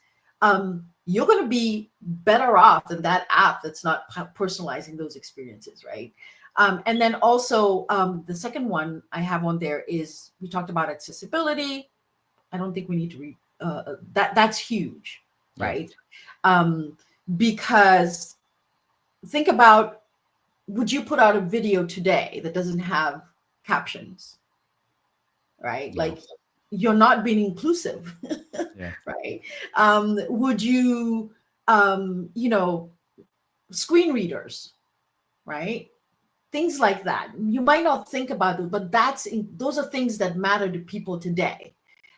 S2: You're going to be better off than that app that's not personalizing those experiences, right? And then also the second one I have on there is, we talked about accessibility. I don't think we need to read that's huge, right? Because think about, would you put out a video today that doesn't have captions, right?
S1: Yeah.
S2: Like, you're not being inclusive, right? Would you, screen readers, right? Things like that. You might not think about it, but those are things that matter to people today.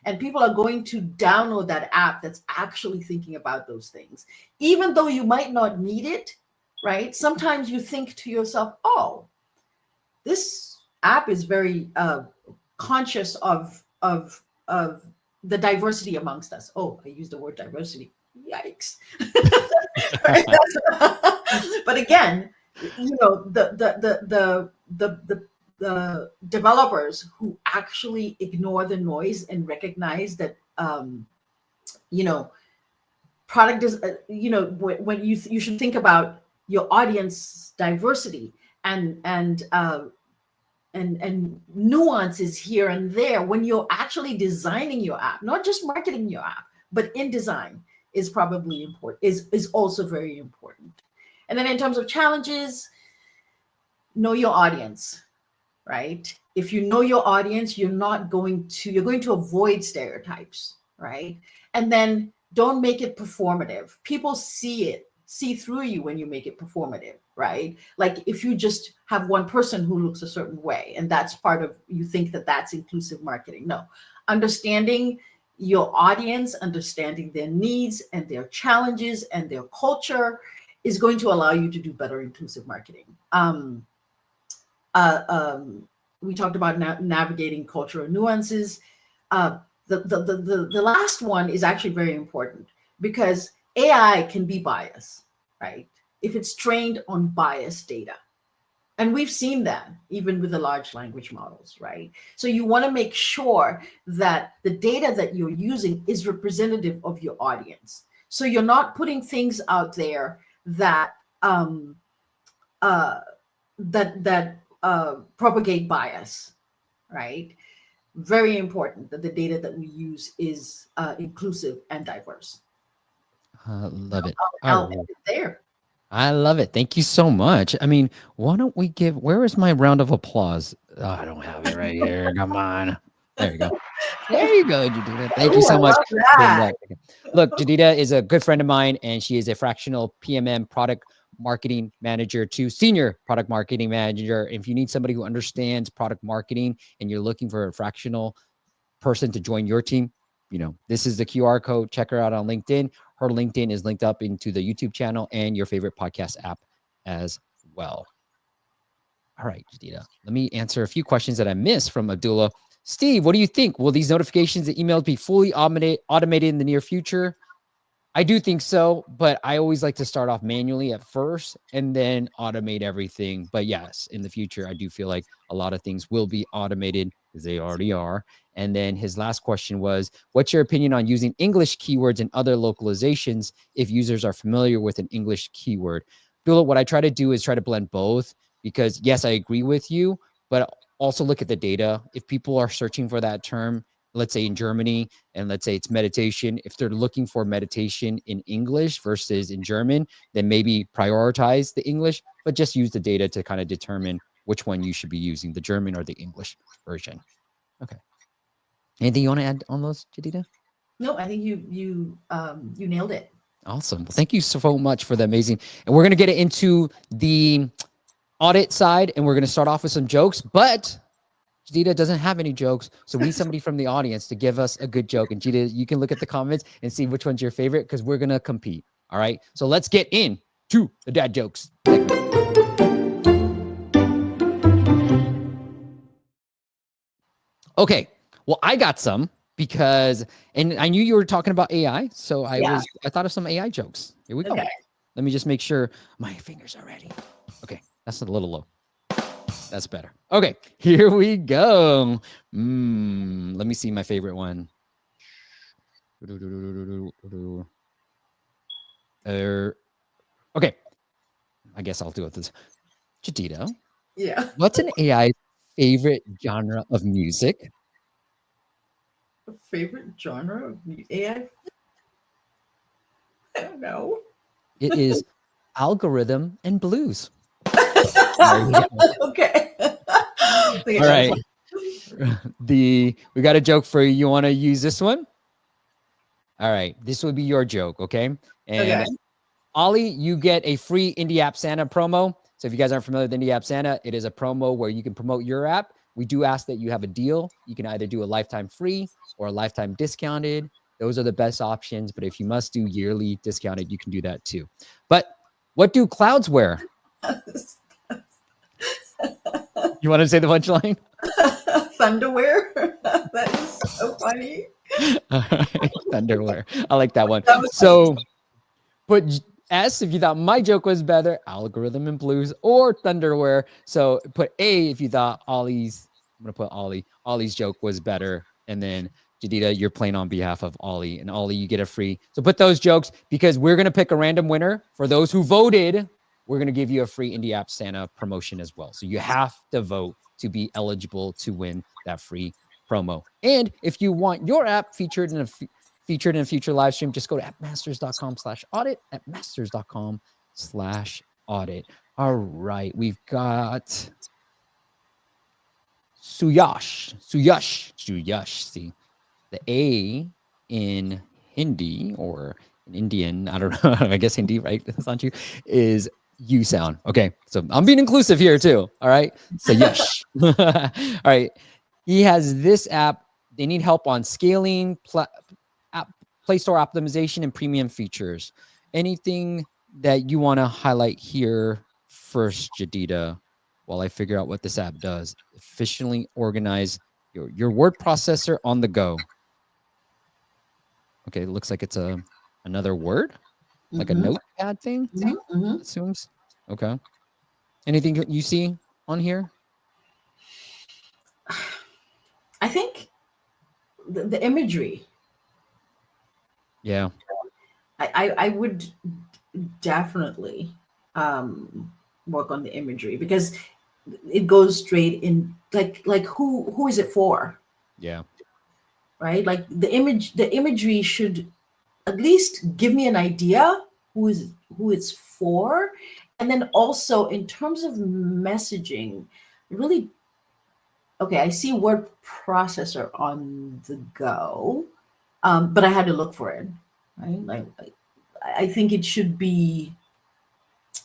S2: And people are going to download that app that's actually thinking about those things. Even though you might not need it, right? Sometimes you think to yourself, oh, this app is very conscious of the diversity amongst us. Oh, I used the word diversity. Yikes. But again, the developers who actually ignore the noise and recognize that product is when you should think about your audience diversity and nuances here and there when you're actually designing your app, not just marketing your app, but in design is probably important, is also very important. And then in terms of challenges, know your audience, right? If you know your audience, you're going to avoid stereotypes, right? And then don't make it performative. People see through you when you make it performative, right? Like if you just have one person who looks a certain way and that's part of, you think that that's inclusive marketing. No, understanding your audience, understanding their needs and their challenges and their culture is going to allow you to do better inclusive marketing. We talked about navigating cultural nuances. The last one is actually very important because AI can be biased, right? If it's trained on biased data. And we've seen that even with the large language models, right? So you want to make sure that the data that you're using is representative of your audience. So you're not putting things out there that propagate bias, right? Very important that the data that we use is inclusive and diverse.
S1: Love it.
S2: I'll end it there.
S1: I love it. Thank you so much. I mean, why don't we where is my round of applause? Oh, I don't have it right here. Come on. There you go. There you go, Jedidah. Thank you so much. Look, Jedidah is a good friend of mine, and she is a fractional PMM, product marketing manager to senior product marketing manager. If you need somebody who understands product marketing and you're looking for a fractional person to join your team, this is the QR code. Check her out on LinkedIn. Her LinkedIn is linked up into the YouTube channel and your favorite podcast app as well. All right, Jedidah, let me answer a few questions that I missed from Abdullah. Steve, what do you think? Will these notifications and emails be fully automated in the near future? I do think so, but I always like to start off manually at first and then automate everything. But yes, in the future, I do feel like a lot of things will be automated because they already are. And then his last question was, what's your opinion on using English keywords and other localizations if users are familiar with an English keyword? Abdullah, what I try to do is try to blend both because yes, I agree with you, but also look at the data. If people are searching for that term, let's say in Germany, and let's say it's meditation, if they're looking for meditation in English versus in German, then maybe prioritize the English, but just use the data to kind of determine which one you should be using, the German or the English version. Okay. Anything you want to add on those, Jedidah?
S2: No, I think you nailed it.
S1: Awesome. Well, thank you so much for the amazing. And we're going to get into the audit side, and we're going to start off with some jokes, but Jedidah doesn't have any jokes, so we need somebody from the audience to give us a good joke. And Jedidah, you can look at the comments and see which one's your favorite because we're going to compete. All right. So let's get into the dad jokes. Okay. Well, I got some because, and I knew you were talking about AI. So I thought of some AI jokes. Here we go.
S2: Okay.
S1: Let me just make sure my fingers are ready. Okay. That's a little low. That's better. Okay, here we go. Let me see my favorite one. Okay, I guess I'll do it this. Jedidah,
S2: Yeah.
S1: what's an AI favorite genre of music?
S2: Favorite genre of AI? I don't know.
S1: It is algorithm and blues. There you go.
S2: Okay.
S1: All right. We got a joke for you. You want to use this one? All right. This would be your joke, okay?
S2: Okay.
S1: And Ollie, you get a free Indie App Santa promo. So if you guys aren't familiar with Indie App Santa, it is a promo where you can promote your app. We do ask that you have a deal. You can either do a lifetime free or a lifetime discounted. Those are the best options. But if you must do yearly discounted, you can do that too. But what do clouds wear? You want to say the punchline?
S2: Thunderwear. That is so funny.
S1: All right. Thunderwear. I like that one.
S2: That was
S1: So put S if you thought my joke was better, algorithm and blues, or thunderwear. So put A if you thought Ollie's, I'm going to put Ollie. Ollie's joke was better. And then Jedidah, you're playing on behalf of Ollie. And Ollie, you get a free. So put those jokes because we're going to pick a random winner. For those who voted, we're going to give you a free Indie App Santa promotion as well. So you have to vote to be eligible to win that free promo. And if you want your app featured in a future live stream, just go to appmasters.com/audit, appmasters.com/audit. All right, we've got Suyash. See, the A in Hindi or in Indian, I don't know, I guess Hindi, right? That's not you, is U sound. Okay, so I'm being inclusive here too. All right, Suyash. All right, he has this app. They need help on scaling, Play Store optimization, and premium features. Anything that you want to highlight here first, Jedidah, while I figure out what this app does? Efficiently organize your word processor on the go. Okay, it looks like it's another word, like a notepad thing, assumes. Okay. Anything you see on here?
S2: I think the imagery.
S1: Yeah.
S2: I would definitely work on the imagery because it goes straight in like who is it for?
S1: Yeah.
S2: Right? Like the imagery should at least give me an idea who it's for. And then also in terms of messaging, really okay, I see word processor on the go. But I had to look for it, right? Like I think it should be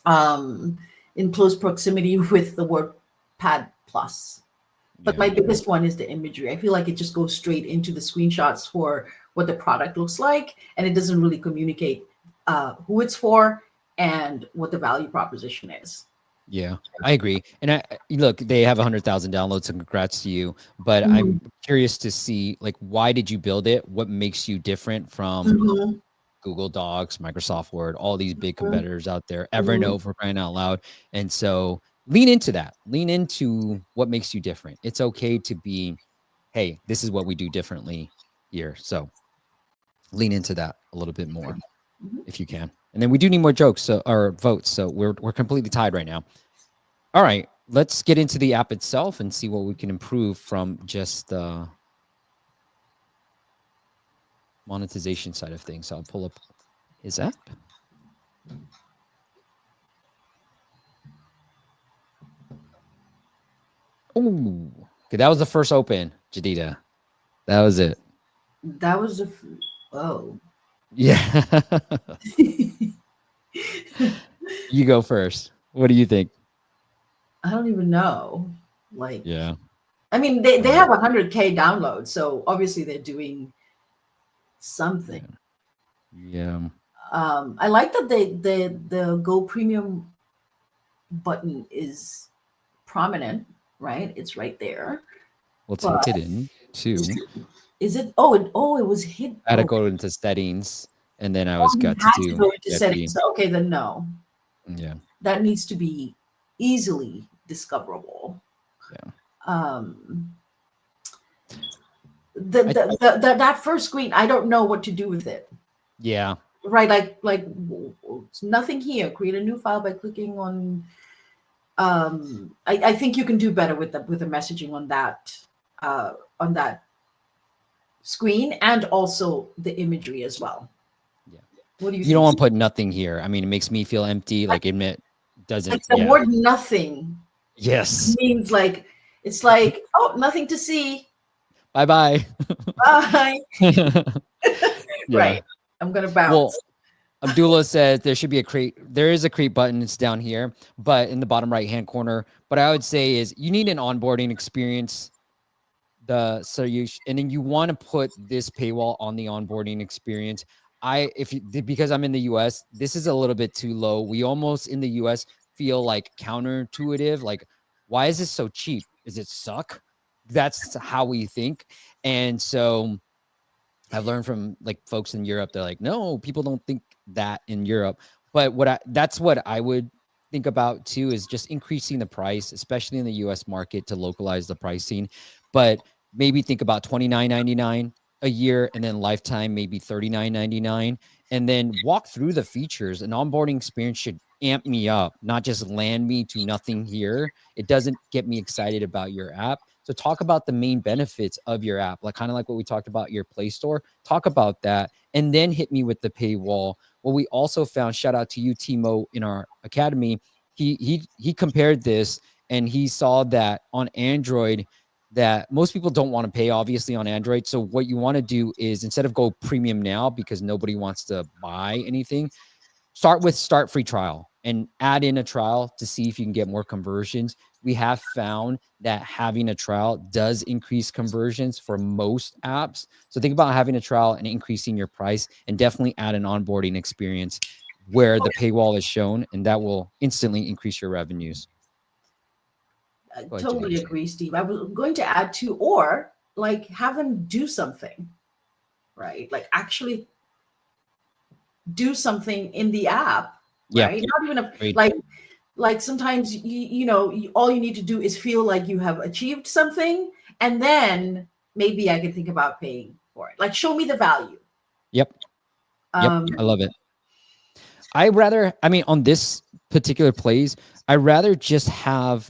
S2: in close proximity with the Wordpad Plus. But my biggest one is the imagery. I feel like it just goes straight into the screenshots for what the product looks like, and it doesn't really communicate who it's for and what the value proposition is.
S1: Yeah, I agree. And I look, they have 100,000 downloads, and congrats to you. But I'm curious to see, like, why did you build it? What makes you different from Google Docs, Microsoft Word, all these big competitors out there, Evernote for crying out loud? And so lean into that. Lean into what makes you different. It's okay to be, hey, this is what we do differently here. So lean into that a little bit more if you can. And then we do need more jokes or votes. So we're completely tied right now. All right, let's get into the app itself and see what we can improve from just the monetization side of things. So I'll pull up his app. Oh, okay, that was the first open, Jedidah. That was it.
S2: That was oh.
S1: Yeah. You go first. What do you think?
S2: I don't even know. Like,
S1: yeah.
S2: I mean, they have 100K downloads, so obviously they're doing something.
S1: Yeah.
S2: I like that the Go Premium button is prominent, right? It's right there.
S1: Well, it's hidden too.
S2: Is it? Oh, it was hidden.
S1: I had to go into settings, and then I was got to do.
S2: Go into settings. Okay, then no.
S1: Yeah.
S2: That needs to be easily discoverable.
S1: Yeah.
S2: That first screen, I don't know what to do with it.
S1: Yeah.
S2: Right, like nothing here. Create a new file by clicking on. I think you can do better with the messaging on that screen, and also the imagery as well.
S1: Yeah.
S2: What do you
S1: You
S2: think?
S1: don't want to put nothing here. I mean, it makes me feel empty. Like it doesn't.
S2: Like the
S1: Yeah.
S2: word nothing
S1: Yes.
S2: means like, it's like, oh, nothing to see.
S1: Bye bye.
S2: Bye.
S1: Yeah.
S2: Right. I'm gonna bounce.
S1: Well, Abdullah says there should be a create. There is a create button. It's down here, but in the bottom right hand corner. But I would say is you need an onboarding experience. And then you want to put this paywall on the onboarding experience. Because I'm in the US, this is a little bit too low. We almost in the US feel like counterintuitive. Like, why is this so cheap? Is it suck? That's how we think. And so I've learned from like folks in Europe, they're like, no, people don't think that in Europe. But that's what I would think about too, is just increasing the price, especially in the US market, to localize the pricing. But maybe think about $29.99 a year, and then lifetime maybe $39.99, and then walk through the features. An onboarding experience should amp me up, not just land me to nothing here. It doesn't get me excited about your app. So talk about the main benefits of your app, like kind of like what we talked about your Play Store. Talk about that, and then hit me with the paywall. What we also found, shout out to you, Timo, in our academy, he compared this, and he saw that on Android, that most people don't want to pay, obviously, on Android. So what you want to do is, instead of go premium now because nobody wants to buy anything, start with start free trial and add in a trial to see if you can get more conversions. We have found that having a trial does increase conversions for most apps. So think about having a trial and increasing your price, and definitely add an onboarding experience where the paywall is shown, and that will instantly increase your revenues.
S2: I
S1: Go ahead,
S2: totally
S1: Jedidah.
S2: agree, Steve. I was going to add to, or like have them do something, right? Like actually do something in the app,
S1: Yeah.
S2: right? Not even
S1: Great.
S2: like sometimes all you need to do is feel like you have achieved something, and then maybe I can think about paying for it. Like, show me the value.
S1: Yep. Yep. I love it. On this particular plays, I rather just have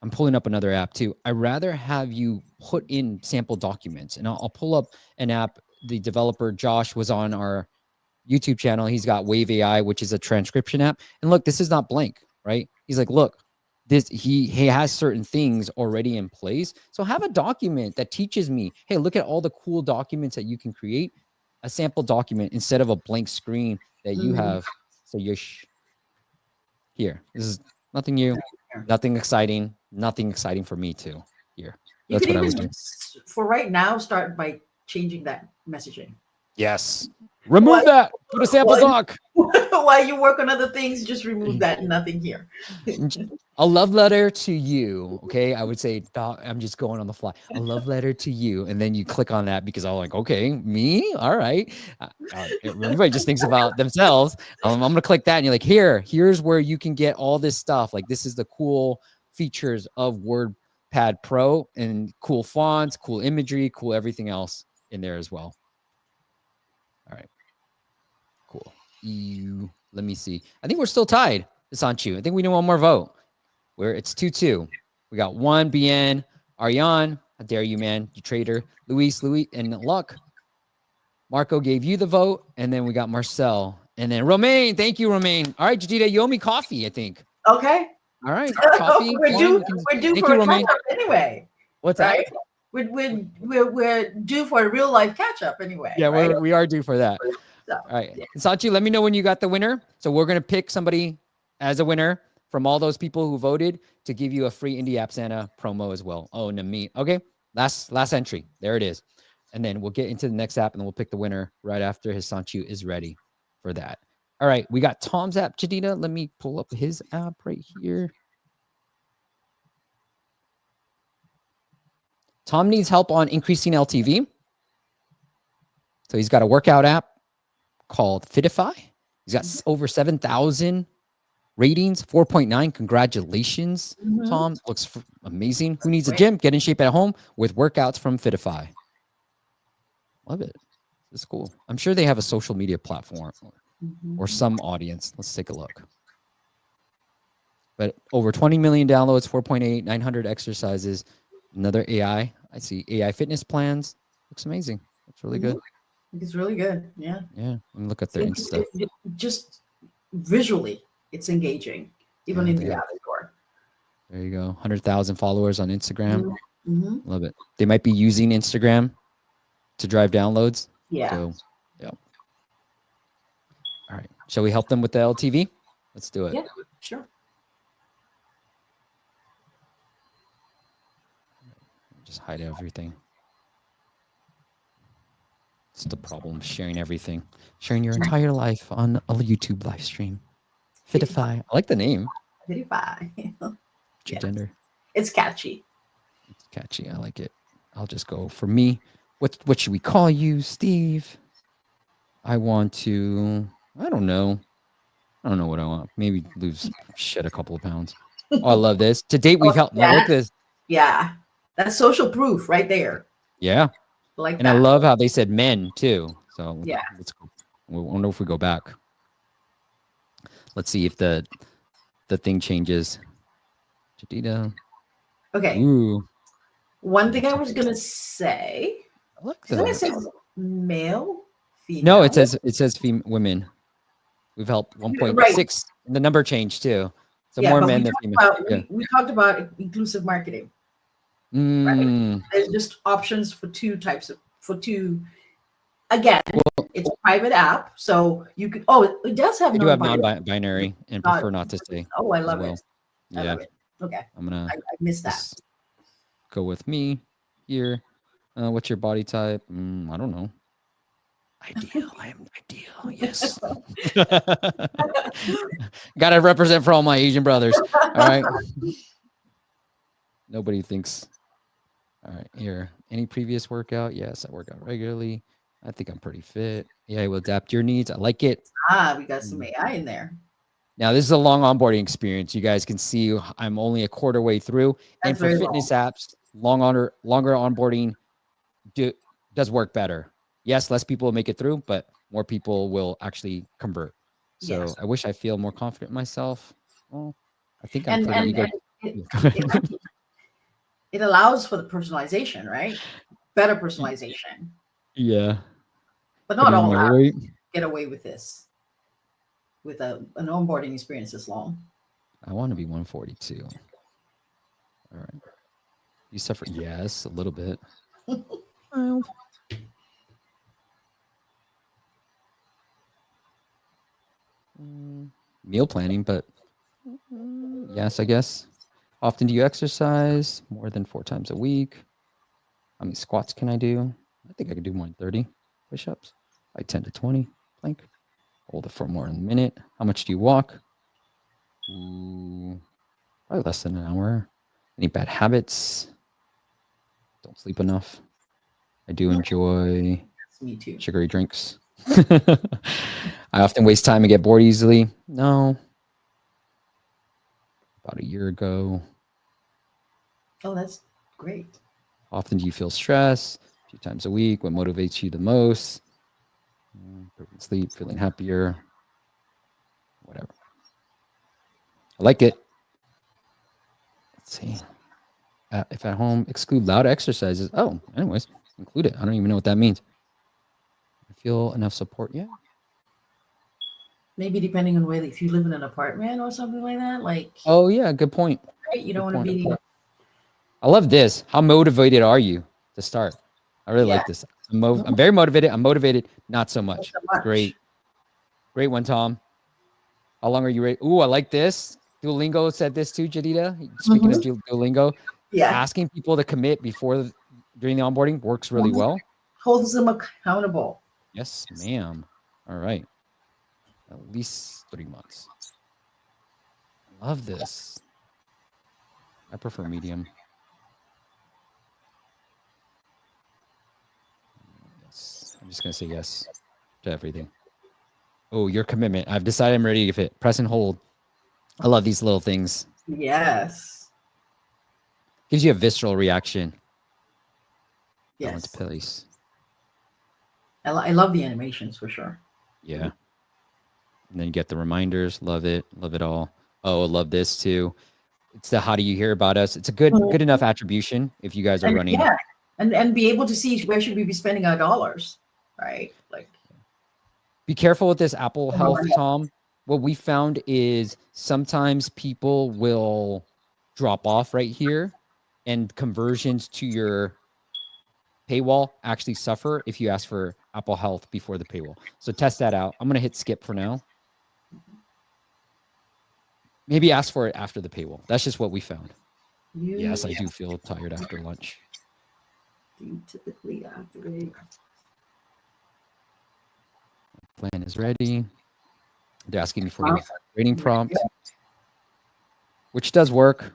S1: I'm pulling up another app too. I rather have you put in sample documents, and I'll pull up an app. The developer Josh was on our YouTube channel. He's got Wave AI, which is a transcription app. And look, this is not blank, right? He's like, look, he has certain things already in place. So have a document that teaches me, hey, look at all the cool documents that you can create. A sample document instead of a blank screen that you have. So here. This is nothing new, nothing exciting for me too. Here.
S2: You
S1: That's
S2: could
S1: what I was
S2: even,
S1: doing.
S2: for right now, start by changing that messaging.
S1: Yes. Remove that. Put a sample doc.
S2: While you work on other things, just remove that. Nothing here.
S1: A love letter to you. Okay. I would say, doc, I'm just going on the fly. A love letter to you. And then you click on that because I'm like, okay, me? All right. Everybody just thinks about themselves. I'm going to click that. And you're like, here's where you can get all this stuff. Like, this is the cool features of WordPad Pro, and cool fonts, cool imagery, cool everything else in there as well. All right. Cool. Let me see. I think we're still tied, Sanchu. I think we need one more vote. Where it's 2-2. We got one BN, Ariane. How dare you, man? You traitor. Luis, and Luck. Marco gave you the vote. And then we got Marcel. And then Romaine. Thank you, Romaine. All right, Jedidah, you owe me coffee, I think.
S2: Okay.
S1: All right. Coffee.
S2: We're due for a catch-up anyway.
S1: What's
S2: right?
S1: that?
S2: We're due for a real life catch-up anyway.
S1: Yeah,
S2: right?
S1: we are due for that.
S2: So,
S1: all right. Yeah. Sanchi, let me know when you got the winner. So we're going to pick somebody as a winner from all those people who voted to give you a free Indie App Santa promo as well. Oh, Namit. Okay. Last entry. There it is. And then we'll get into the next app, and then we'll pick the winner right after his Sanchu is ready for that. All right. We got Tom's app, Jedidah. Let me pull up his app right here. Tom needs help on increasing LTV. So he's got a workout app called Fitify. He's got over 7,000 Ratings 4.9. Congratulations, Tom. Looks amazing. Who needs a gym? Get in shape at home with workouts from Fitify. Love it. This is cool. I'm sure they have a social media platform or some audience. Let's take a look. But over 20 million downloads, 4.8, 900 exercises. Another AI. I see AI fitness plans. Looks amazing. Looks really good.
S2: It's really good. Yeah.
S1: Yeah. And look at their Insta.
S2: Just visually, it's engaging, even in the avatar.
S1: There you go. 100,000 followers on Instagram. Love it. They might be using Instagram to drive downloads.
S2: Yeah.
S1: So, yeah. All right. Shall we help them with the LTV? Let's do it.
S2: Yeah, sure.
S1: Just hide everything. It's the problem, sharing everything. Sharing your entire life on a YouTube live stream. Fitify. I like the name.
S2: Fitify.
S1: Gender.
S2: It's catchy.
S1: It's catchy. I like it. I'll just go for me. What should we call you, Steve? I want to, I don't know what I want. Maybe lose a couple of pounds. Oh, I love this. To date, we've helped. Now look at this.
S2: Yeah. That's social proof right there.
S1: Yeah.
S2: Like
S1: and that. I love how they said men too. So
S2: yeah.
S1: Let's go. I wonder if we go back. Let's see if the thing changes. Jedidah.
S2: Okay.
S1: Ooh.
S2: One thing I was gonna say.
S1: I like
S2: that. It says male, female.
S1: No, it says women. We've helped 1.6. Right. And the number changed too. So more men than female.
S2: We talked about inclusive marketing. Right? There's just options for two types of again, it's a private app, so you can it does have
S1: non-binary and prefer not to say.
S2: Oh, I love it.
S1: Yeah.
S2: I love it. Okay. I missed that.
S1: Go with me here. What's your body type? I don't know. Ideal. I am ideal. Yes. Gotta represent for all my Asian brothers. All right. Nobody thinks. All right, here. Any previous workout? Yes, I work out regularly. I think I'm pretty fit. Yeah, I will adapt your needs. I like it.
S2: We got some AI in there.
S1: Now, this is a long onboarding experience. You guys can see I'm only a quarter way through. And for fitness apps, longer onboarding does work better. Yes, less people will make it through, but more people will actually convert. So I wish I feel more confident in myself. Well, I think I'm pretty ego.
S2: It allows for the personalization, right? Better personalization.
S1: Yeah.
S2: But not all apps get away with this, with an onboarding experience this long.
S1: I want to be 142. All right. You suffer? Yes, a little bit. Meal planning, but yes, I guess. Often do you exercise? More than 4 times a week? How many squats can I do? I think I could do more than 30 push-ups. Like 10 to 20 plank. Hold it for more than a minute. How much do you walk? Probably less than an hour. Any bad habits? Don't sleep enough. I do enjoy
S2: Me too.
S1: Sugary drinks. I often waste time and get bored easily. No. About a year ago.
S2: Oh, that's great.
S1: Often do you feel stress? A few times a week. What motivates you the most? Sleep, feeling happier. Whatever. I like it. Let's see. If at home, exclude loud exercises. Oh, anyways, include it. I don't even know what that means. I feel enough support. Yeah.
S2: Maybe depending on whether if you live in an apartment or something like that. Like.
S1: Oh yeah, good point.
S2: Right? You don't want to be.
S1: I love this. How motivated are you to start? I really like this. I'm very motivated. I'm motivated, not so much. Great one, Tom. How long are you ready? Ooh, I like this. Duolingo said this too, Jedidah. Speaking of Duolingo, asking people to commit during the onboarding works really well.
S2: Holds them accountable.
S1: Yes, ma'am. All right. At least 3 months. I love this. I prefer medium. Yes. I'm just going to say yes to everything. Oh, your commitment. I've decided I'm ready to give it. Press and hold. I love these little things.
S2: Yes.
S1: Gives you a visceral reaction. Balance
S2: Yes.
S1: place.
S2: I love the animations for sure.
S1: Yeah. And then you get the reminders. Love it. Love it all. Oh, I love this too. It's the how do you hear about us? It's a good enough attribution if you guys are
S2: And
S1: running.
S2: yeah, and be able to see where should we be spending our dollars, right? Like,
S1: Be careful with this Apple Health, Tom. What we found is sometimes people will drop off right here and conversions to your paywall actually suffer if you ask for Apple Health before the paywall. So test that out. I'm going to hit skip for now. Maybe ask for it after the paywall. That's just what we found. Yes, I do feel tired after lunch.
S2: Do you typically activate?
S1: Plan is ready. They're asking me for a rating prompt, which does work.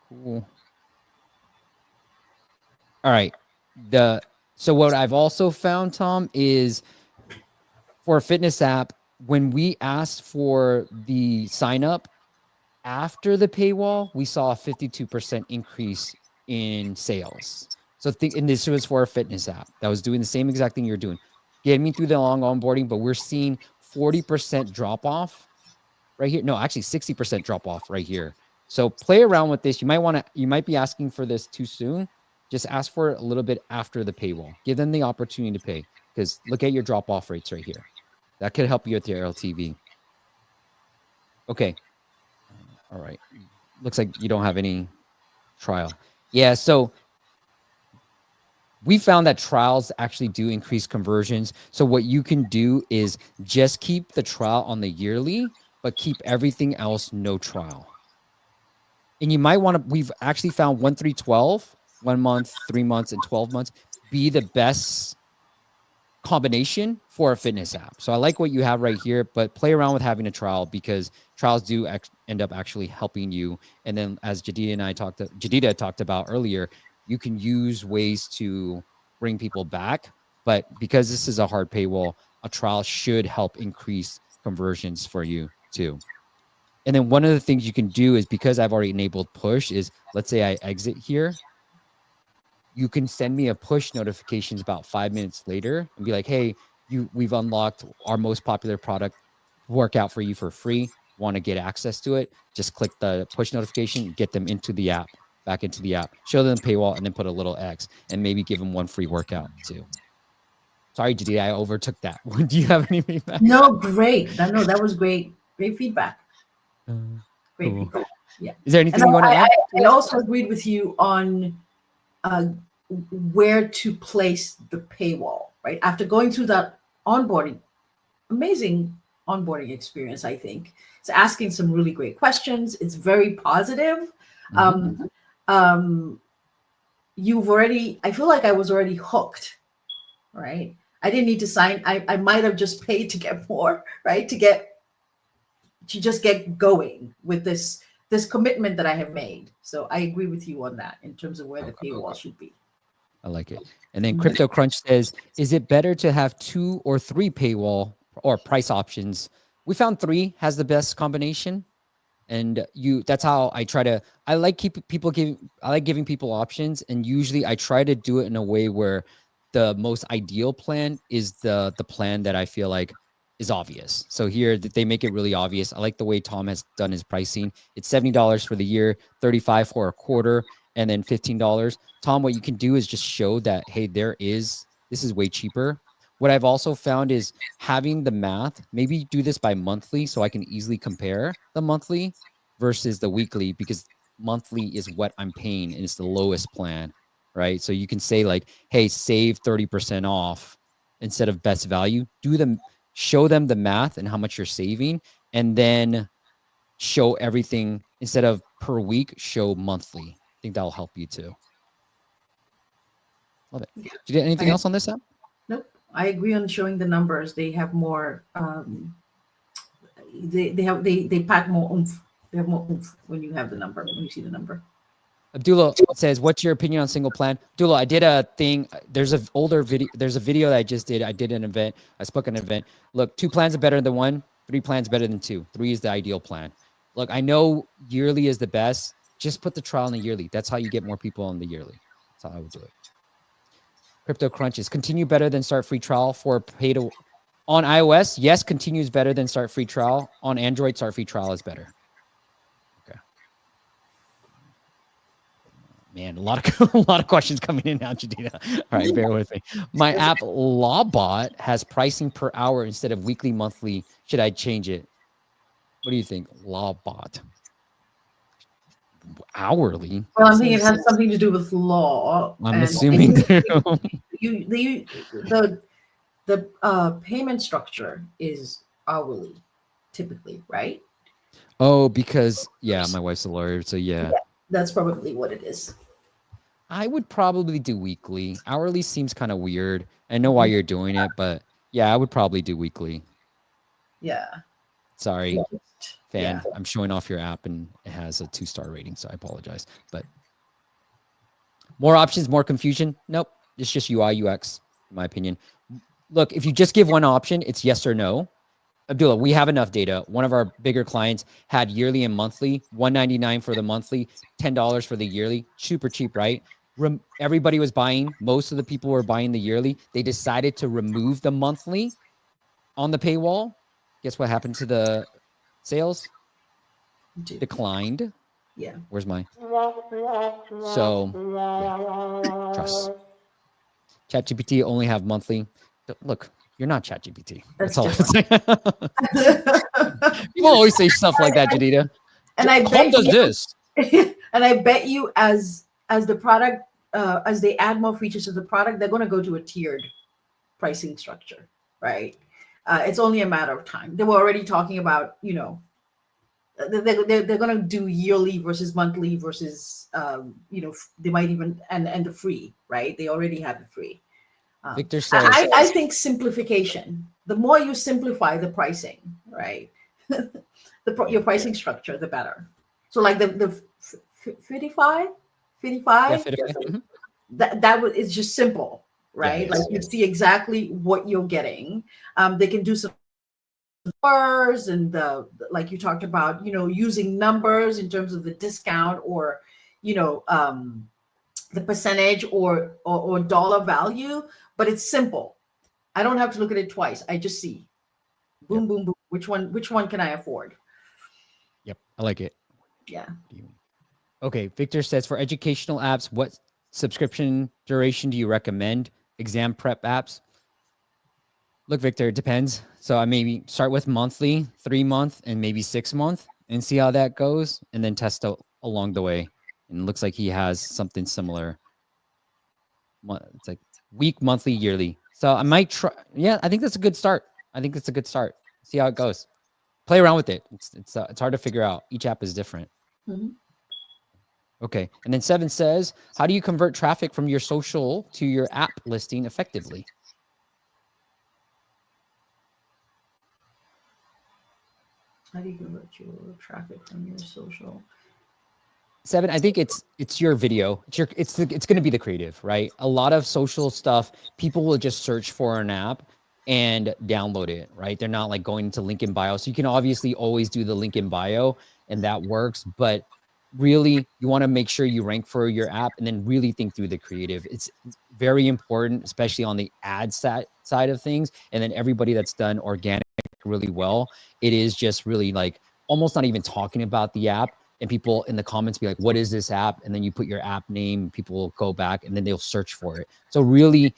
S1: Cool. All right. So what I've also found, Tom, is for a fitness app, when we asked for the sign up after the paywall, we saw a 52% increase in sales. So and this was for a fitness app that was doing the same exact thing you're doing, getting me through the long onboarding, but we're seeing 40% drop off right here. No, actually 60% drop off right here. So play around with this. You might be asking for this too soon. Just ask for it a little bit after the paywall. Give them the opportunity to pay, because look at your drop off rates right here. That could help you with your LTV. Okay. All right. Looks like you don't have any trial. Yeah. So we found that trials actually do increase conversions. So what you can do is just keep the trial on the yearly, but keep everything else no trial. And you might want to, we've actually found 1, 3, 12, 1 month, 3 months, and 12 months be the best combination for a fitness app. So I like what you have right here, but play around with having a trial, because trials do end up actually helping you. And then as Jedidah talked about earlier, you can use ways to bring people back. But because this is a hard paywall, a trial should help increase conversions for you too. And then one of the things you can do is, because I've already enabled push, is let's say I exit here, you can send me a push notifications about 5 minutes later and be like, hey, we've unlocked our most popular product workout for you for free. Want to get access to it? Just click the push notification, get them into the app, back into the app, show them the paywall, and then put a little X, and maybe give them one free workout too. Sorry, Jedidah, I overtook that. Do you have any feedback?
S2: No, great. No, that was great. Great feedback. Great
S1: Cool.
S2: feedback. Yeah.
S1: Is there anything you want to add?
S2: I also agreed with you on where to place the paywall, right? After going through that onboarding, amazing onboarding experience, I think. It's asking some really great questions. It's very positive. I feel like I was already hooked, right? I didn't need to sign. I might have just paid to get more, right? To just get going with this commitment that I have made. So I agree with you on that in terms of where the paywall should be.
S1: I like it. And then Crypto Crunch says, is it better to have 2 or 3 paywall or price options? We found 3 has the best combination. And that's how I like giving people options. And usually I try to do it in a way where the most ideal plan is the plan that I feel like is obvious. So here they make it really obvious. I like the way Tom has done his pricing. It's $70 for the year, $35 for a quarter, and then $15. Tom, what you can do is just show that, hey, this is way cheaper. What I've also found is having the math, maybe do this by monthly so I can easily compare the monthly versus the weekly, because monthly is what I'm paying and it's the lowest plan, right? So you can say like, hey, save 30% off instead of best value. Show them the math and how much you're saving, and then show everything instead of per week, show monthly. I think that'll help you too. Love it. Did you get anything else on this app?
S2: Nope. I agree on showing the numbers. They have more. They pack more oomph. They have more oomph when you have the number. When you see the number.
S1: Abdullah says, what's your opinion on single plan? Abdullah, I did a thing. There's a video that I just did. I did an event. I spoke at an event. Look, 2 plans are better than 1. 3 plans better than 2. 3 is the ideal plan. Look, I know yearly is the best. Just put the trial in the yearly. That's how you get more people on the yearly. That's how I would do it. Crypto crunches. Continue better than start free trial for pay to on iOS. Yes, continues better than start free trial. On Android, start free trial is better. Okay. Man, a lot of questions coming in now, Jedidah. All right, bear with me. My app Lawbot has pricing per hour instead of weekly, monthly. Should I change it? What do you think? Lawbot. Hourly.
S2: Well, I'm thinking it has something to do with law.
S1: I'm assuming
S2: the payment structure is hourly, typically, right?
S1: Oh, because my wife's a lawyer, so yeah.
S2: That's probably what it is.
S1: I would probably do weekly. Hourly seems kind of weird. I know why you're doing it, but yeah, I would probably do weekly.
S2: Yeah.
S1: Sorry, fan. I'm showing off your app and it has a 2-star rating, so I apologize. But more options, more confusion? Nope. It's just UI, UX, in my opinion. Look, if you just give one option, it's yes or no. Abdullah, we have enough data. One of our bigger clients had yearly and monthly, $199 for the monthly, $10 for the yearly. Super cheap, right? Everybody was buying. Most of the people were buying the yearly. They decided to remove the monthly on the paywall. Guess what happened to the sales? Declined.
S2: Yeah.
S1: Where's my? So, yeah. Trust. ChatGPT only have monthly. Look, you're not ChatGPT. That's all I'm saying. People always say stuff like that, Jedidah.
S2: And I
S1: bet does this.
S2: And I bet you, as the product, as they add more features to the product, they're going to go to a tiered pricing structure, right? It's only a matter of time. They were already talking about, they're going to do yearly versus monthly versus, they might even and the free, right? They already have the free.
S1: Victor says,
S2: I think simplification. The more you simplify the pricing, right, your pricing structure, the better. So like the Fitify, that is just simple, right? Like you see exactly what you're getting. They can do some numbers and like you talked about, using numbers in terms of the discount or, the percentage or dollar value, but it's simple. I don't have to look at it twice. I just see boom, boom, boom. Which one can I afford?
S1: Yep. I like it.
S2: Yeah.
S1: Okay. Victor says, for educational apps, what subscription duration do you recommend? Exam prep apps? Look, Victor, it depends. So I maybe start with monthly, 3-month, and maybe 6-month and see how that goes, and then test out along the way. And it looks like he has something similar. It's like week, monthly, yearly. So I might try. Yeah, I think that's a good start. See how it goes. Play around with it. It's hard to figure out. Each app is different.
S2: Mm-hmm.
S1: Okay. And then 7 says, how do you convert traffic from your social to your app listing effectively?
S2: How do you convert your traffic from your social?
S1: 7, I think it's your video. It's going to be the creative, right? A lot of social stuff, people will just search for an app and download it, right? They're not like going to link in bio. So you can obviously always do the link in bio and that works, but really you want to make sure you rank for your app and then really think through the creative. It's very important, especially on the ad side of things. And then everybody that's done organic really well, it is just really like almost not even talking about the app. And people in the comments be like, what is this app? And then you put your app name, people will go back and then they'll search for it. So really,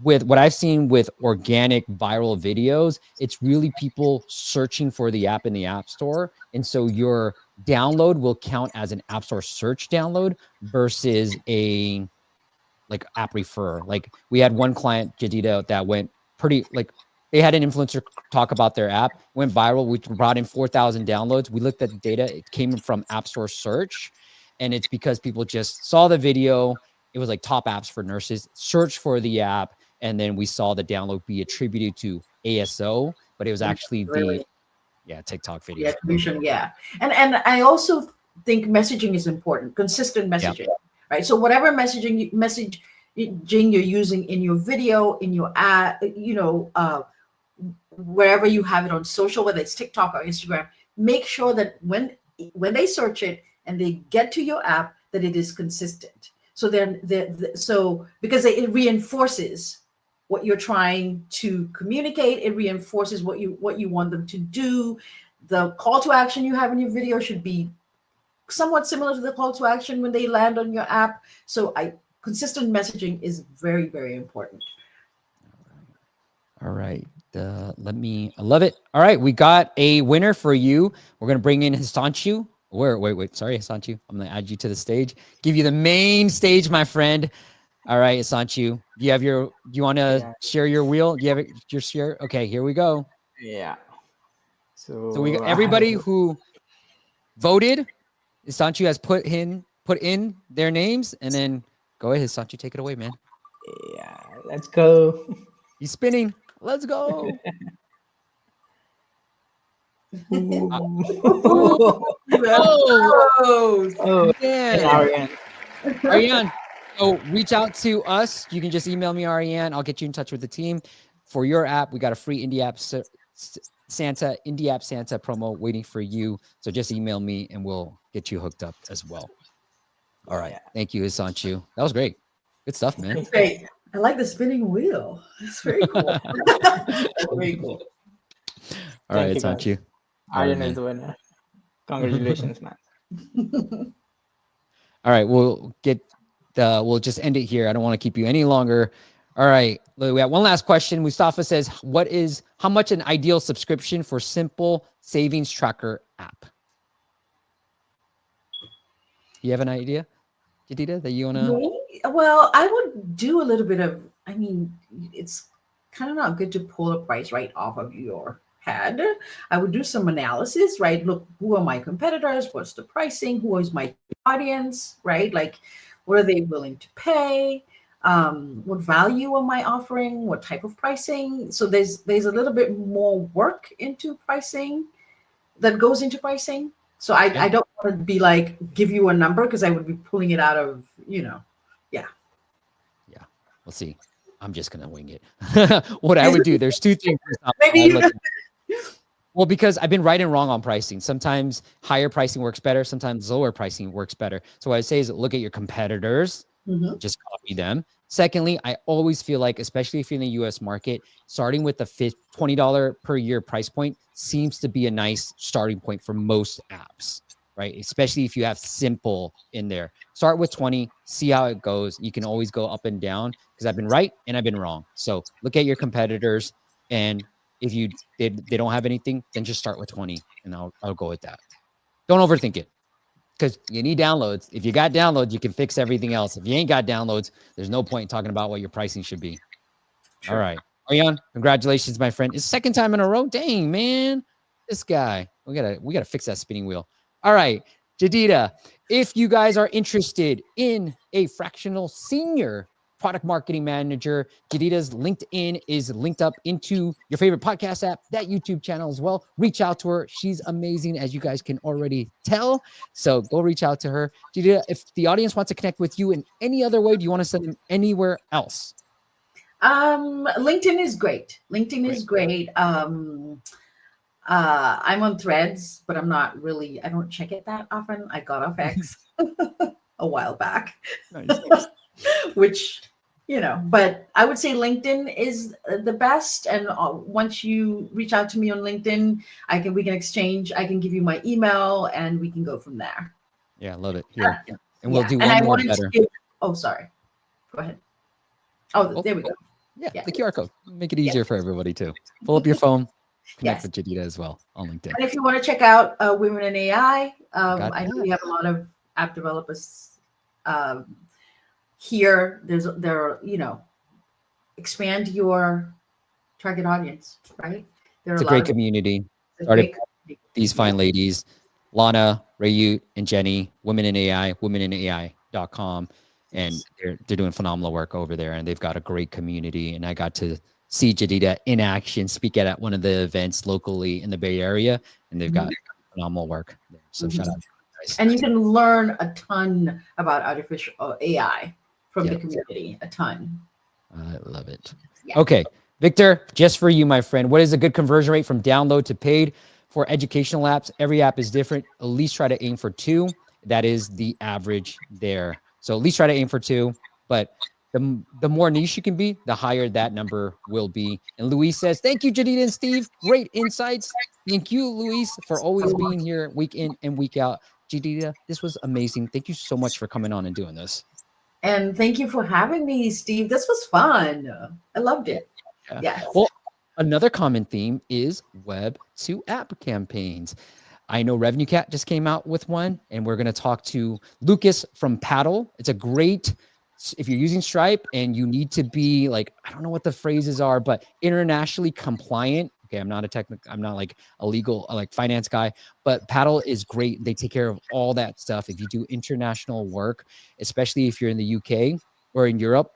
S1: with what I've seen with organic viral videos, it's really people searching for the app in the App Store. And so your download will count as an App Store search download versus a like app refer. Like we had one client, Jedidah, that went pretty like, they had an influencer talk about their app, went viral. We brought in 4,000 downloads. We looked at the data. It came from App Store search. And it's because people just saw the video. It was like top apps for nurses, search for the app. And then we saw the download be attributed to ASO, but it was actually TikTok video.
S2: Yeah. And I also think messaging is important, consistent messaging, right? So whatever messaging you're using in your video, in your ad, wherever you have it on social, whether it's TikTok or Instagram, make sure that when they search it and they get to your app, that it is consistent. So so because it reinforces what you're trying to communicate, it reinforces what you want them to do. The call to action you have in your video should be somewhat similar to the call to action when they land on your app. So consistent messaging is very, very important.
S1: All right. I love it. All right. We got a winner for you. We're going to bring in Hisanshu. Wait. Sorry, Hisanshu. I'm going to add you to the stage. Give you the main stage, my friend. All right, Hisanshu. Do you want to share your wheel? Do you have your share? Okay, here we go.
S3: Yeah.
S1: So we got everybody who voted. Hisanshu has put in their names, and then go ahead, Hisanshu. Take it away, man.
S3: Yeah, let's go.
S1: He's spinning. Let's go.
S3: Ariane.
S1: Ariane, so reach out to us. You can just email me, Ariane. I'll get you in touch with the team. For your app, we got a free Indie App Santa promo waiting for you. So just email me and we'll get you hooked up as well. All right. Thank you, Hisanshu. That was great. Good stuff, man.
S2: Great. I like the spinning wheel. It's very cool. That's very cool.
S1: All right, Hisanshu.
S3: Ariane is the winner. Congratulations, man.
S1: All right, we'll just end it here. I don't want to keep you any longer. All right, we have one last question. Mustafa says, how much an ideal subscription for simple savings tracker app? You have an idea, Jedidah, that you want to?
S2: Well, I would do a little bit of, it's kind of not good to pull a price right off of your head. I would do some analysis, right? Look, who are my competitors? What's the pricing? Who is my audience, right? Like, what are they willing to pay? What value am I offering? What type of pricing? So there's a little bit more work into pricing that goes into pricing. So I don't want to be like, give you a number, because I would be pulling it out of, Yeah.
S1: We'll see. I'm just going to wing it. What I would do, there's two things. Well, because I've been right and wrong on pricing. Sometimes higher pricing works better. Sometimes lower pricing works better. So what I say is look at your competitors, just copy them. Secondly, I always feel like, especially if you're in the US market, starting with the $20 per year price point seems to be a nice starting point for most apps, right? Especially if you have simple in there. Start with 20, see how it goes. You can always go up and down, because I've been right and I've been wrong. So look at your competitors, and if they don't have anything, then just start with 20, and I'll go with that. Don't overthink it, because you need downloads. If you got downloads, you can fix everything else. If you ain't got downloads, there's no point in talking about what your pricing should be. Sure. All right. Ariane, congratulations, my friend. It's the second time in a row. Dang, man. This guy. We gotta fix that spinning wheel. All right. Jedidah, if you guys are interested in a fractional senior product marketing manager, Jedidah's LinkedIn is linked up into your favorite podcast app, that YouTube channel as well. Reach out to her. She's amazing, as you guys can already tell. So go reach out to her. Jedidah, if the audience wants to connect with you in any other way, do you want to send them anywhere else?
S2: LinkedIn is great. LinkedIn is great. I'm on Threads, but I don't check it that often. I got off X a while back. Nice. Which, but I would say LinkedIn is the best. And once you reach out to me on LinkedIn, we can exchange. I can give you my email and we can go from there.
S1: Yeah, I love it. Here. And we'll do one more better.
S2: Sorry. Go ahead. Oh, there we go.
S1: Yeah, the QR code. Make it easier for everybody too. Pull up your phone, connect with Jedidah as well on LinkedIn.
S2: And if you want to check out Women in AI, I know we have a lot of app developers here. Expand your target audience, right?
S1: It's a great community. Started these fine ladies, Lana, Rayut, and Jenny, Women in AI, womeninai.com. And they're doing phenomenal work over there, and they've got a great community. And I got to see Jedidah in action, speak at one of the events locally in the Bay Area, and they've got phenomenal work there. So shout out to you guys.
S2: And you can learn a ton about artificial AI from the community, a ton.
S1: I love it. Yeah. Okay, Victor, just for you, my friend, what is a good conversion rate from download to paid for educational apps? Every app is different. At least try to aim for 2. That is the average there. So at least try to aim for 2. But the more niche you can be, the higher that number will be. And Luis says, thank you, Jedidah and Steve. Great insights. Thank you, Luis, for always being here week in and week out. Jedidah, this was amazing. Thank you so much for coming on and doing this.
S2: And thank you for having me, Steve. This was fun. I loved it. Yeah.
S1: Well, another common theme is web to app campaigns. I know Revenue Cat just came out with one, and we're going to talk to Lucas from Paddle. It's a great, if you're using Stripe and you need to be like, I don't know what the phrases are, but internationally compliant. Okay, I'm not like a legal, like finance guy, but Paddle is great. They take care of all that stuff. If you do international work, especially if you're in the UK or in Europe,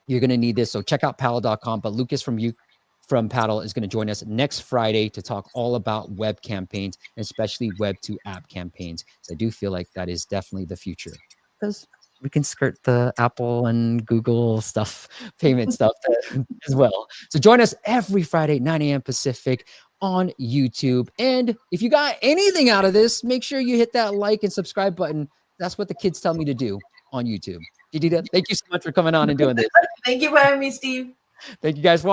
S1: you're going to need this. So check out paddle.com. But Lucas from Paddle is going to join us next Friday to talk all about web campaigns, especially web to app campaigns. So I do feel like that is definitely the future, because we can skirt the Apple and Google stuff, payment stuff as well. So join us every Friday, 9 a.m. Pacific on YouTube. And if you got anything out of this, make sure you hit that like and subscribe button. That's what the kids tell me to do on YouTube. Jedidah, thank you so much for coming on and doing this.
S2: Thank you for having me, Steve.
S1: Thank you guys for watching.